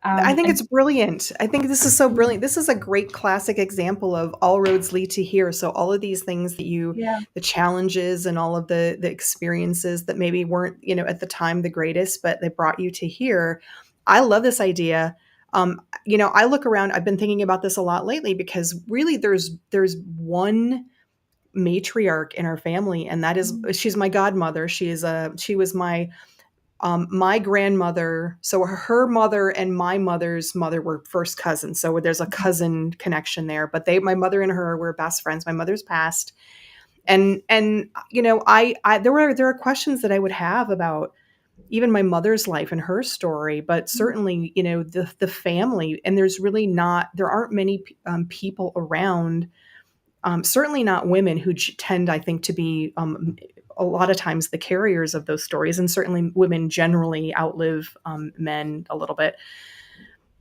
I think And it's brilliant. I think this is so brilliant. This is a great classic example of all roads lead to here. So all of these things that yeah, the challenges and all of the experiences that maybe weren't, at the time the greatest, but they brought you to here. I love this idea. I look around, I've been thinking about this a lot lately because really there's one matriarch in our family, and that is she's my godmother. She was my grandmother, so her mother and my mother's mother were first cousins. So there's a cousin connection there. But my mother and her were best friends. My mother's passed, and I there are questions that I would have about even my mother's life and her story, but certainly the family. And there aren't many people around. Certainly not women who tend, I think, to be a lot of times the carriers of those stories, and certainly women generally outlive men a little bit.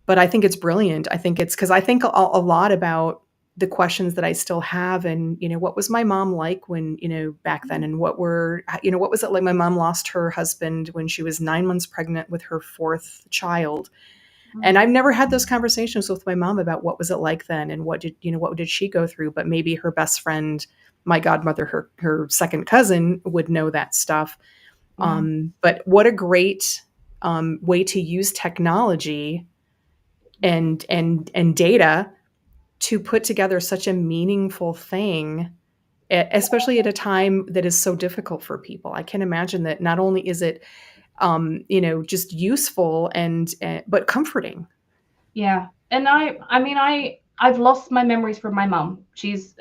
But I think it's brilliant. I think it's because I think a lot about the questions that I still have, and what was my mom like when back then, and what was it like? My mom lost her husband when she was 9 months pregnant with her fourth child. And I've never had those conversations with my mom about what was it like then, and what did she go through. But maybe her best friend, my godmother, her second cousin, would know that stuff. yeah. But what a great way to use technology and data to put together such a meaningful thing, especially at a time that is so difficult for people. I can imagine that not only is it just useful but comforting. Yeah, and I've lost my memories from my mum. She's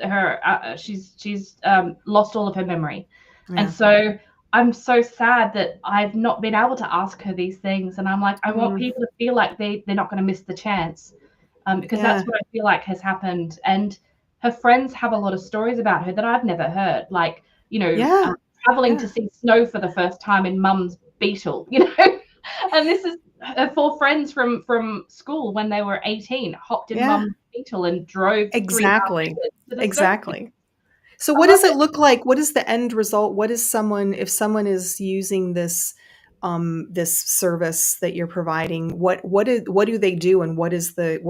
lost all of her memory, and Yeah. so I'm so sad that I've not been able to ask her these things. And I'm like, I want Mm, people to feel like they're not going to miss the chance, because yeah. that's what I feel like has happened. And her friends have a lot of stories about her that I've never heard, like Yeah. traveling to Yeah. see snow for the first time in mum's Beetle, and this is her four friends from school when they were 18 hopped in Yeah. mum's Beetle and drove 3.5 hours Exactly. to the snow. Exactly. So I what love does it it. look like? What is the end result? What is if someone is using this service that you're providing, what do they do, and what is the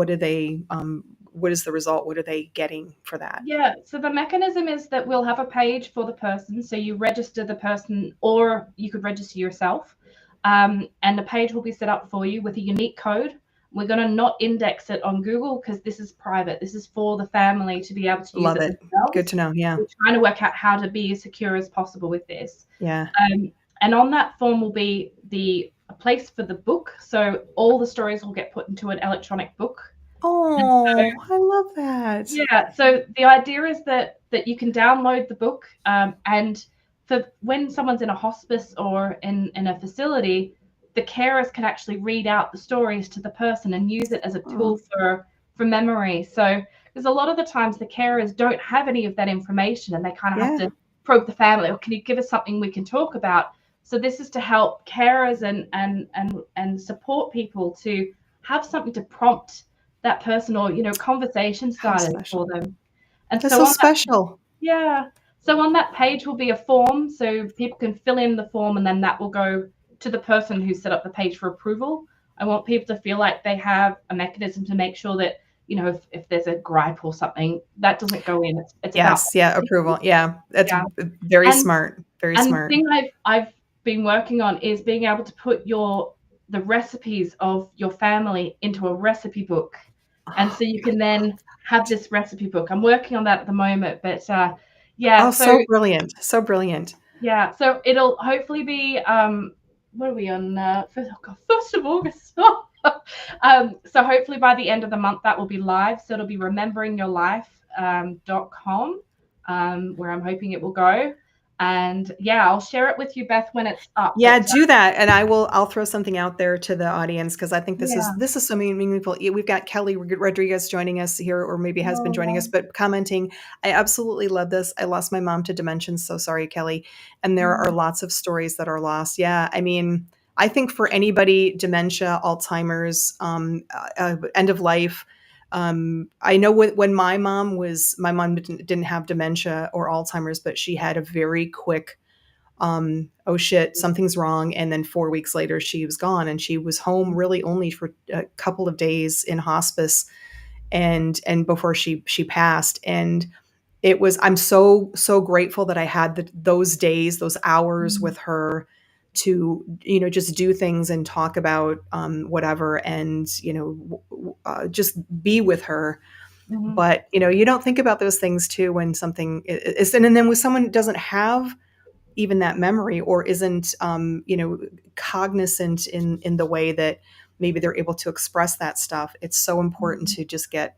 result? What are they getting for that? Yeah, so the mechanism is that we'll have a page for the person. So you register the person, or you could register yourself. And the page will be set up for you with a unique code. We're going to not index it on Google because this is private. This is for the family to be able to use Love it it. Good themselves. to know. Yeah. We're trying to work out how to be as secure as possible with this. Yeah. And on that form will be a place for the book. So all the stories will get put into an electronic book. Oh, I love that. Yeah, so the idea is that you can download the book, and for when someone's in a hospice or in a facility, the carers can actually read out the stories to the person and use it as a Oh, tool for memory. So because a lot of the times the carers don't have any of that information and they kind of have yeah, to probe the family, or can you give us something we can talk about? So this is to help carers and support people to have something to prompt that person, or conversation how starters for special. them. And That's so so on that, special. yeah, so on that page will be a form, so people can fill in the form, and then that will go to the person who set up the page for approval. I want people to feel like they have a mechanism to make sure that if there's a gripe or something, that doesn't go in. It's about Yes, yeah, approval. Yeah, that's yeah. very and smart. Very and the smart. thing I've been working on is being able to put the recipes of your family into a recipe book, and Oh, so you I can love then have that. this recipe book. I'm working on that at the moment, but yeah. Oh, So so brilliant. So brilliant. yeah, so it'll hopefully be what are we on? First of August. So hopefully by the end of the month that will be live. So it'll be rememberingyourlife.com, where I'm hoping it will go. And yeah, I'll share it with you, Beth, when it's up. Yeah, But do that, and I'll throw something out there to the audience because I think yeah, this is so meaningful. We've got Kelly Rodriguez joining us here, or maybe has been joining us, oh, but commenting. I absolutely love this. I lost my mom to dementia, so sorry, Kelly. And there are lots of stories that are lost. Yeah, I mean, I think for anybody, dementia, Alzheimer's, end of life. I know when my mom didn't have dementia or Alzheimer's, but she had a very quick oh shit, something's wrong. And then 4 weeks later, she was gone, and she was home really only for a couple of days in hospice, and before she passed. And it was I'm so grateful that I had those days, those hours with her to just do things and talk about whatever, and just be with her. mm-hmm. But you don't think about those things too when something is, and then when someone doesn't have even that memory, or isn't cognizant in the way that maybe they're able to express that stuff. It's so important to just get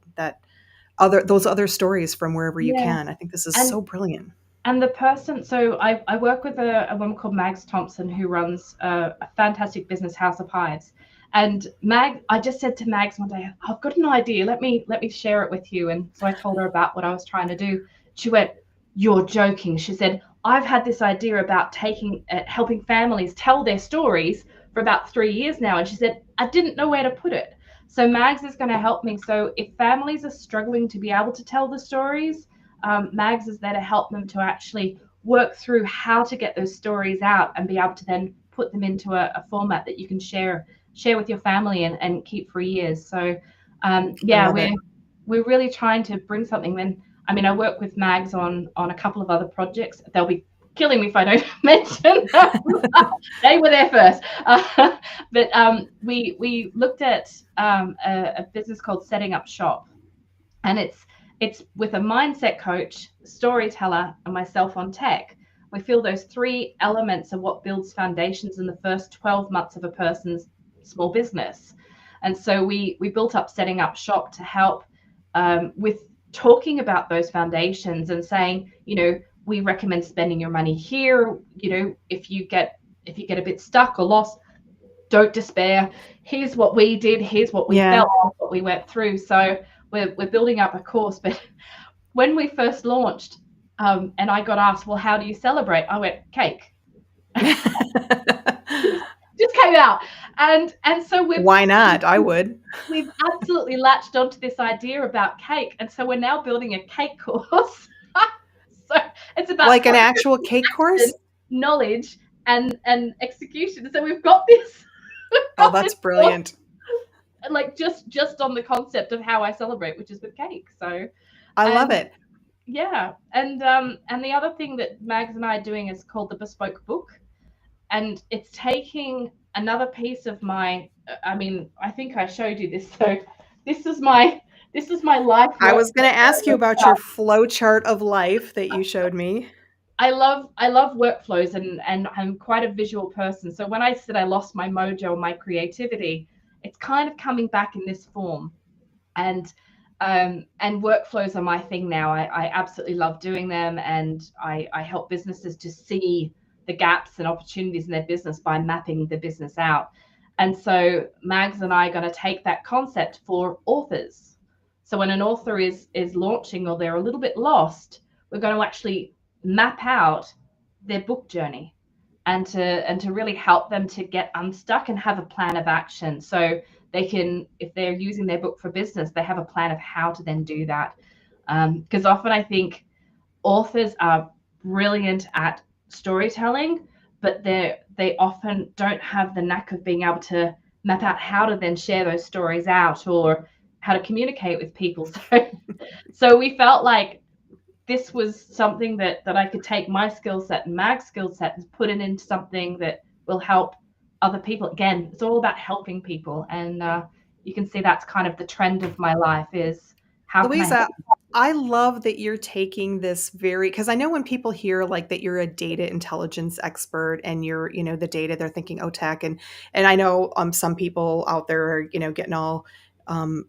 those other stories from wherever you Yeah, can. I think this is and so brilliant. And the person, so I work with a woman called Mags Thompson, who runs a fantastic business, House of Hives. And I just said to Mags one day, I've got an idea. Let me share it with you. And so I told her about what I was trying to do. She went, "You're joking." She said, "I've had this idea about helping families tell their stories for about 3 years now." And she said, "I didn't know where to put it." So Mags is going to help me. So if families are struggling to be able to tell the stories, Mags is there to help them to actually work through how to get those stories out and be able to then put them into a format that you can share with your family and keep for years. So I yeah, love we're it. we're really trying to bring something. Then I mean, I work with Mags on a couple of other projects. They'll be killing me if I don't mention them. They were there first. But we looked at a business called Setting Up Shop, and it's with a mindset coach, storyteller, and myself on tech. We feel those three elements are what builds foundations in the first 12 months of a person's small business. And so we built up Setting Up Shop to help with talking about those foundations and saying, we recommend spending your money here. If you get a bit stuck or lost, don't despair. Here's what we did. Here's what we Yeah. felt, what we went through. So we're building up a course. But when we first launched, and I got asked, well, how do you celebrate? I went, cake. Just came out. And so Why not? I would. we've absolutely latched onto this idea about cake. And so we're now building a cake course. So it's about Like an focus, actual cake action, course? knowledge, and execution. So we've got this, Oh, that's course, brilliant. like just on the concept of how I celebrate, which is with cake. So I love and it. yeah, and the other thing that Mags and I are doing is called the bespoke book, and it's taking another piece of my. I mean, I think I showed you this. So this is my life I work. was going to ask you about your flow chart of life that you showed me. I love workflows, and I'm quite a visual person. So when I said I lost my mojo, my creativity, it's kind of coming back in this form. And workflows are my thing now. I absolutely love doing them, and I help businesses to see the gaps and opportunities in their business by mapping the business out. And so Mags and I are going to take that concept for authors. So when an author is launching or they're a little bit lost, we're going to actually map out their book journey and to really help them to get unstuck and have a plan of action. So they can, if they're using their book for business, they have a plan of how to then do that. Because often I think authors are brilliant at storytelling, but they often don't have the knack of being able to map out how to then share those stories out or how to communicate with people. So we felt like this was something that I could take my skill set and Mag's skill set and put it into something that will help other people. Again, it's all about helping people, and you can see that's kind of the trend of my life is how can I Louisa, help? I love that you're taking this very, because I know when people hear like that you're a data intelligence expert and you're, the data, they're thinking, oh, tech. And I know some people out there are, getting all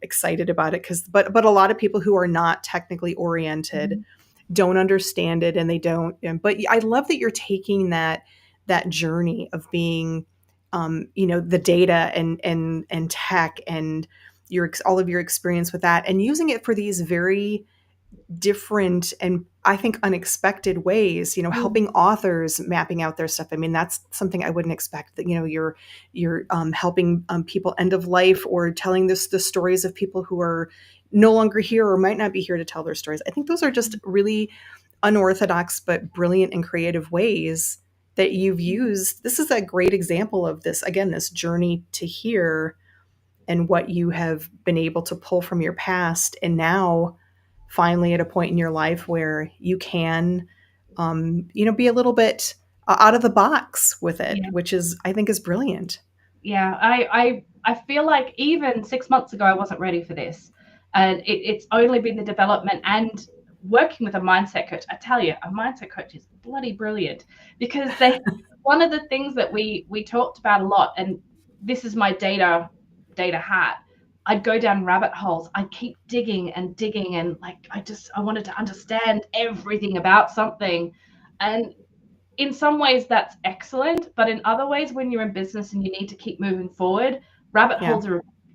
excited about it because but a lot of people who are not technically oriented Mhm. don't understand it, and they don't. But I love that you're taking that journey of being, the data and tech and all of your experience with that, and using it for these very different and I think unexpected ways, Mm. helping authors mapping out their stuff. I mean, that's something I wouldn't expect, that, you're helping people end of life or telling the stories of people who are no longer here or might not be here to tell their stories. I think those are just really unorthodox but brilliant and creative ways that you've used. This is a great example of this, again, this journey to here and what you have been able to pull from your past, and now finally at a point in your life where you can be a little bit out of the box with it, Yeah. which is, I think, is brilliant. Yeah, I feel like even 6 months ago I wasn't ready for this, and it's only been the development and working with a mindset coach. I tell you, a mindset coach is bloody brilliant because they one of the things that we talked about a lot, and this is my data hat. I'd go down rabbit holes. I'd keep digging and digging, and like I wanted to understand everything about something, and in some ways that's excellent, but in other ways, when you're in business and you need to keep moving forward, rabbit Yeah. holes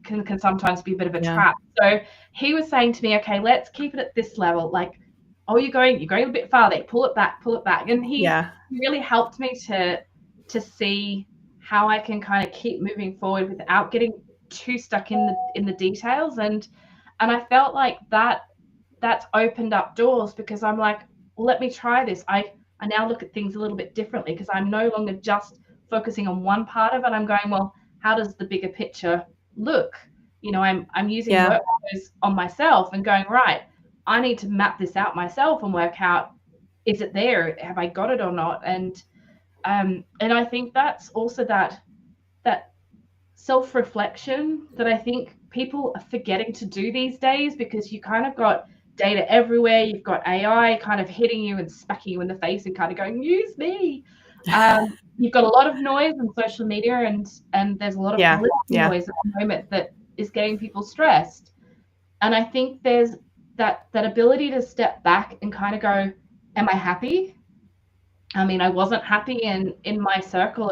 can sometimes be a bit of a Yeah. trap. So he was saying to me, okay, let's keep it at this level. Like, oh, you're going a bit far there, pull it back. And he Yeah. really helped me to see how I can kind of keep moving forward without getting too stuck in the details. And I felt like that's opened up doors because I'm like, well, let me try this. I now look at things a little bit differently because I'm no longer just focusing on one part of it. I'm going, well, how does the bigger picture look? I'm using Yeah. workflows on myself and going, right, I need to map this out myself and work out, is it there? Have I got it or not? And I think that's also that self-reflection that I think people are forgetting to do these days because you kind of got data everywhere. You've got AI kind of hitting you and smacking you in the face and kind of going, use me. You've got a lot of noise on social media and there's a lot of Yeah. political Yeah. noise at the moment that is getting people stressed. And I think there's that ability to step back and kind of go, am I happy? I mean, I wasn't happy in my circle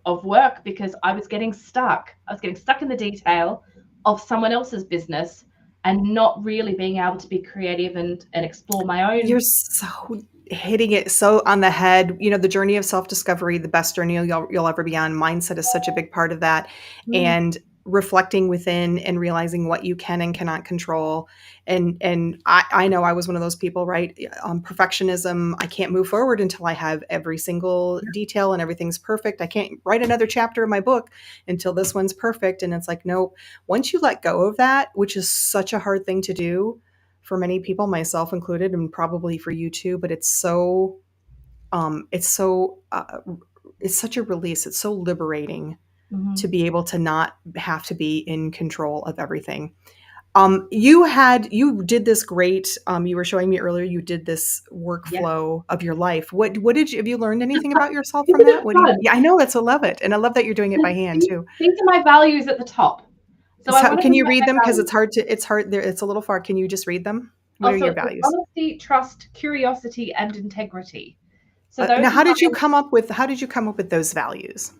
of work because I was getting stuck. I was getting stuck in the detail of someone else's business and not really being able to be creative and explore my You're own. so hitting it so on the head. The journey of self-discovery, the best journey you'll ever be on. Mindset is such a big part of that. Mm, And reflecting within and realizing what you can and cannot control. And I know I was one of those people, right? Perfectionism. I can't move forward until I have every single detail and everything's perfect. I can't write another chapter of my book until this one's perfect. And it's like, no, once you let go of that, which is such a hard thing to do, for many people, myself included, and probably for you too. But it's so, it's such a release. It's so liberating to mhm. be able to not have to be in control of everything. You did this great. You were showing me earlier. You did this Yeah. workflow of your life. What did you? Have you learned anything about yourself It's from a bit that? of What do you? fun. Yeah, I know that's. I love it, and I love that you're doing it by hand These too. these are my values at the top. So I want to Can you convey read my them? Because values. it's hard there. It's a little far. Can you just read them? What are Also, your it's values? honesty, trust, curiosity, and integrity. So those Now, are my. how did you come up with those values?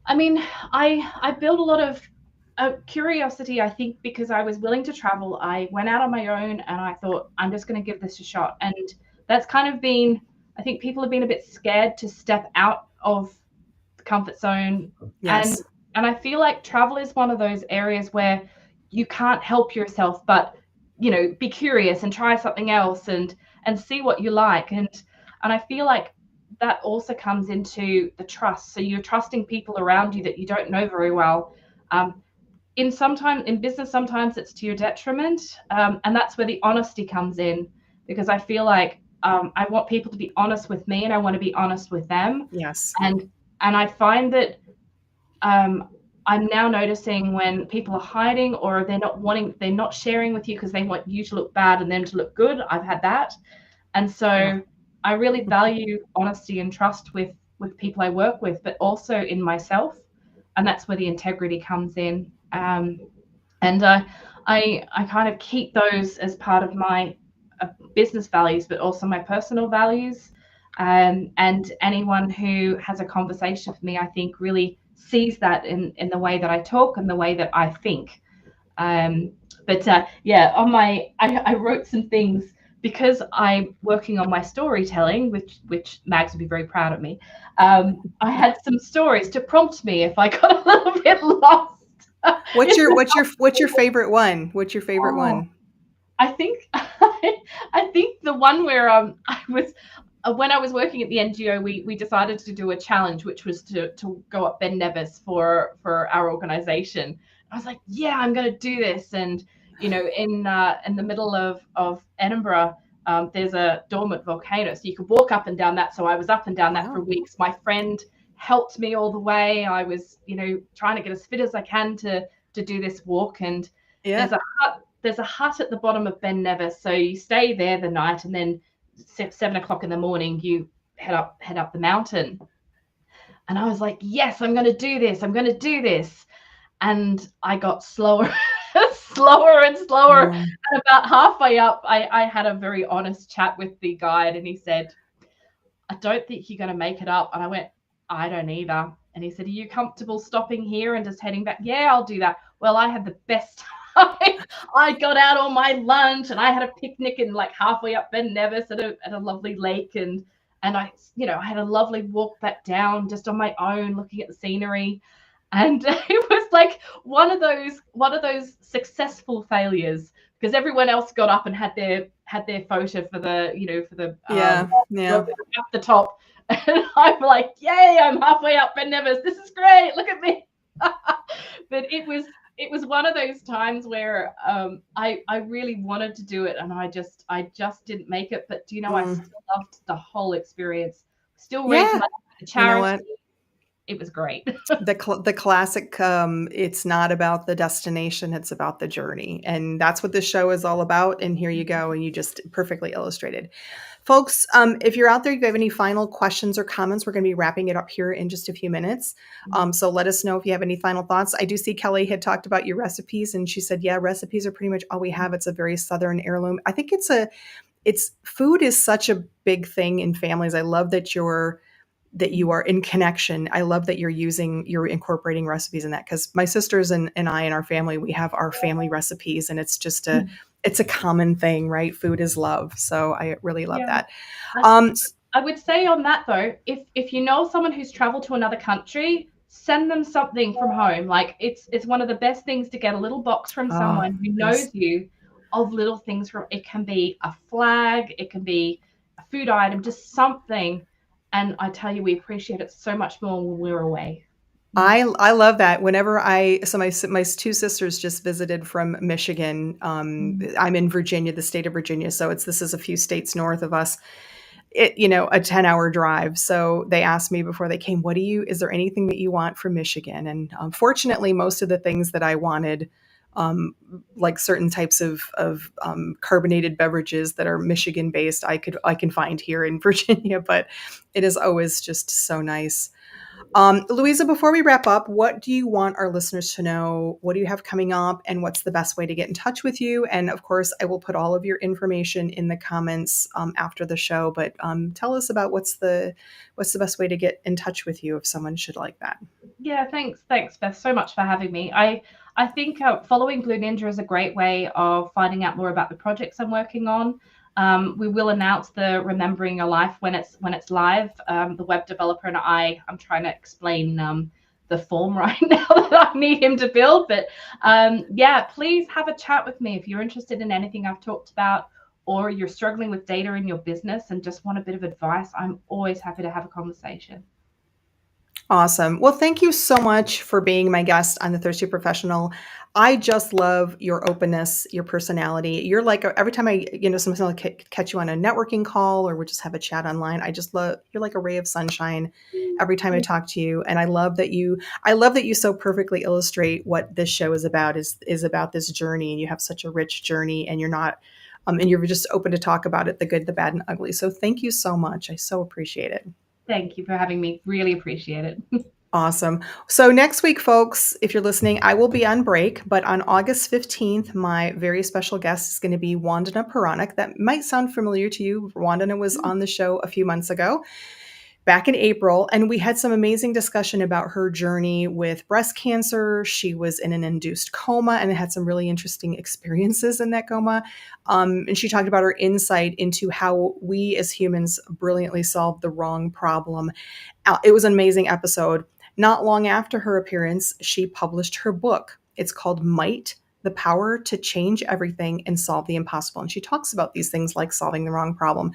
I mean, I built a lot of curiosity. I think because I was willing to travel, I went out on my own, and I thought I'm just going to give this a shot. And that's kind of been. I think people have been a bit scared to step out of the comfort zone, and Yes. I feel like travel is one of those areas where you can't help yourself but be curious and try something else and see what you like. And I feel like that also comes into the trust. So you're trusting people around you that you don't know very well. um, in business, sometimes it's to your detriment, and that's where the honesty comes in, because I feel like I want people to be honest with me, and I want to be honest with them. Yes. And I find that um, I'm now noticing when people are hiding, or they're not sharing with you because they want you to look bad and them to look good. I've had that. And Yeah. so I really value honesty and trust with people I work with, but also in myself. And that's where the integrity comes in. And I kind of keep those as part of my business values, but also my personal values. And anyone who has a conversation with me, I think, really sees that in the way that I talk and the way that I think. Um, but yeah, I wrote some things because I'm working on my storytelling, which Mags would be very proud of me. I had some stories to prompt me if I got a little bit lost. What's your favorite one? What's your favorite Oh, one? I think I think the one where I was when I was working at the NGO, we decided to do a challenge, which was to go up Ben Nevis for our organization. I was like, yeah, I'm going to do this. And in the middle of Edinburgh, there's a dormant volcano, so you could walk up and down that. So I was up and down that for Wow. weeks. My friend helped me all the way. I was trying to get as fit as I can to do this walk. And there's Yeah. a hut at the bottom of Ben Nevis, so you stay there the night, and then 7 o'clock in the morning you head up the mountain. And I was like, yes, I'm going to do this, and I got slower slower and slower. Oh, And about halfway up, I had a very honest chat with the guide, and he said, I don't think you're going to make it up. And I went, I don't either. And he said, are you comfortable stopping here and just heading back? Yeah, I'll do that. Well, I had the best time. I got out on my lunch, and I had a picnic in like halfway up Ben Nevis at a lovely lake. And I had a lovely walk back down just on my own, looking at the scenery. And it was like one of those successful failures, because everyone else got up and had their photo for the yeah. Yeah. up the top. And I'm like, yay, I'm halfway up Ben Nevis. This is great. Look at me. But it was one of those times where I really wanted to do it, and I just didn't make it. But I Mm. still loved the whole experience. Still raised Yeah. money for the You know charity. what? It was great. The classic, it's not about the destination, it's about the journey. And that's what this show is all about. And here you go. And you just perfectly illustrated. Folks, if you're out there, if you have any final questions or comments, we're going to be wrapping it up here in just a few minutes. So let us know if you have any final thoughts. I do see Kelly had talked about your recipes, and she said, yeah, recipes are pretty much all we have. It's a very Southern heirloom. I think it's food is such a big thing in families. I love that you are in connection. I love that you're incorporating recipes in that, because my sisters and I and our family, we have our family recipes, and it's just it's a common thing, right? Food is love. So I really love Yeah. that. I, Um, I would say on that though, if you know someone who's traveled to another country, send them something from home. Like it's one of the best things to get a little box from oh, someone who yes. knows you, of little things. From it can be a flag, it can be a food item, just something. And I tell you, we appreciate it so much more when we're away. I love that. Whenever my two sisters just visited from Michigan. Mm. I'm in Virginia, the state of Virginia, so this is a few states north of us. A 10-hour drive. So they asked me before they came, is there anything that you want from Michigan? And fortunately, most of the things that I wanted, like certain types of carbonated beverages that are Michigan based, I can find here in Virginia. But it is always just so nice. Louisa, before we wrap up, what do you want our listeners to know? What do you have coming up, and what's the best way to get in touch with you? And of course, I will put all of your information in the comments after the show. But tell us about what's the best way to get in touch with you if someone should like that. Yeah, thanks, Beth, so much for having me. I think following Blue Ninja is a great way of finding out more about the projects I'm working on. We will announce the Remembering Your Life when it's live. The web developer and I'm trying to explain the form right now that I need him to build. But yeah, please have a chat with me if you're interested in anything I've talked about, or you're struggling with data in your business and just want a bit of advice. I'm always happy to have a conversation. Awesome. Well, thank you so much for being my guest on the Thirsty Professional. I just love your openness, your personality. You're like every time sometimes I'll catch you on a networking call or we'll just have a chat online. I just love you're like a ray of sunshine every time I talk to you, and I love that you so perfectly illustrate what this show is about. Is about this journey, and you have such a rich journey, and you're not. And you're just open to talk about it, the good, the bad, and ugly. So thank you so much. I so appreciate it. Thank you for having me. Really appreciate it. Awesome. So next week, folks, if you're listening, I will be on break, but on August 15th, my very special guest is going to be Wandana Puranik. That might sound familiar to you. Wandana was on the show a few months ago, back in April, and we had some amazing discussion about her journey with breast cancer. She was in an induced coma and had some really interesting experiences in that coma. And she talked about her insight into how we as humans brilliantly solve the wrong problem. It was an amazing episode. Not long after her appearance, she published her book. It's called Might, the Power to Change Everything and Solve the Impossible. And she talks about these things like solving the wrong problem.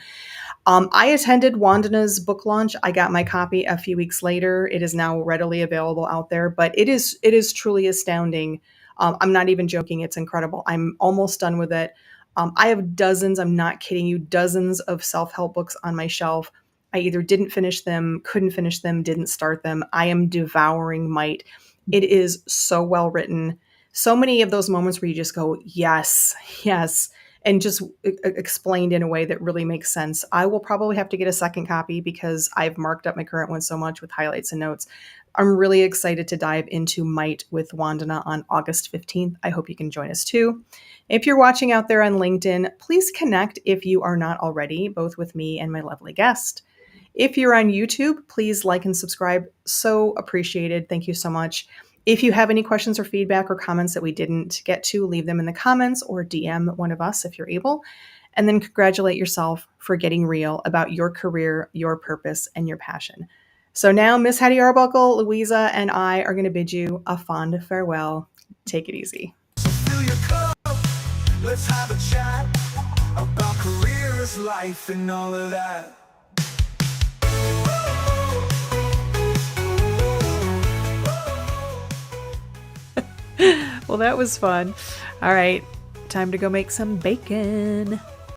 I attended Wandana's book launch. I got my copy a few weeks later. It is now readily available out there, but it is truly astounding. I'm not even joking. It's incredible. I'm almost done with it. I have dozens, I'm not kidding you, dozens of self-help books on my shelf. I either didn't finish them, couldn't finish them, didn't start them. I am devouring Might. It is so well written. So many of those moments where you just go, yes, yes, and just explained in a way that really makes sense. I will probably have to get a second copy because I've marked up my current one so much with highlights and notes. I'm really excited to dive into Might with Wandana on August 15th. I hope you can join us too. If you're watching out there on LinkedIn, please connect if you are not already, both with me and my lovely guest. If you're on YouTube, please like and subscribe. So appreciated. Thank you so much. If you have any questions or feedback or comments that we didn't get to, leave them in the comments or DM one of us if you're able. And then congratulate yourself for getting real about your career, your purpose, and your passion. So now, Miss Hattie Arbuckle, Louisa, and I are going to bid you a fond farewell. Take it easy. Fill your cup, let's have a chat about careers, life, and all of that. Well, that was fun. All right, time to go make some bacon.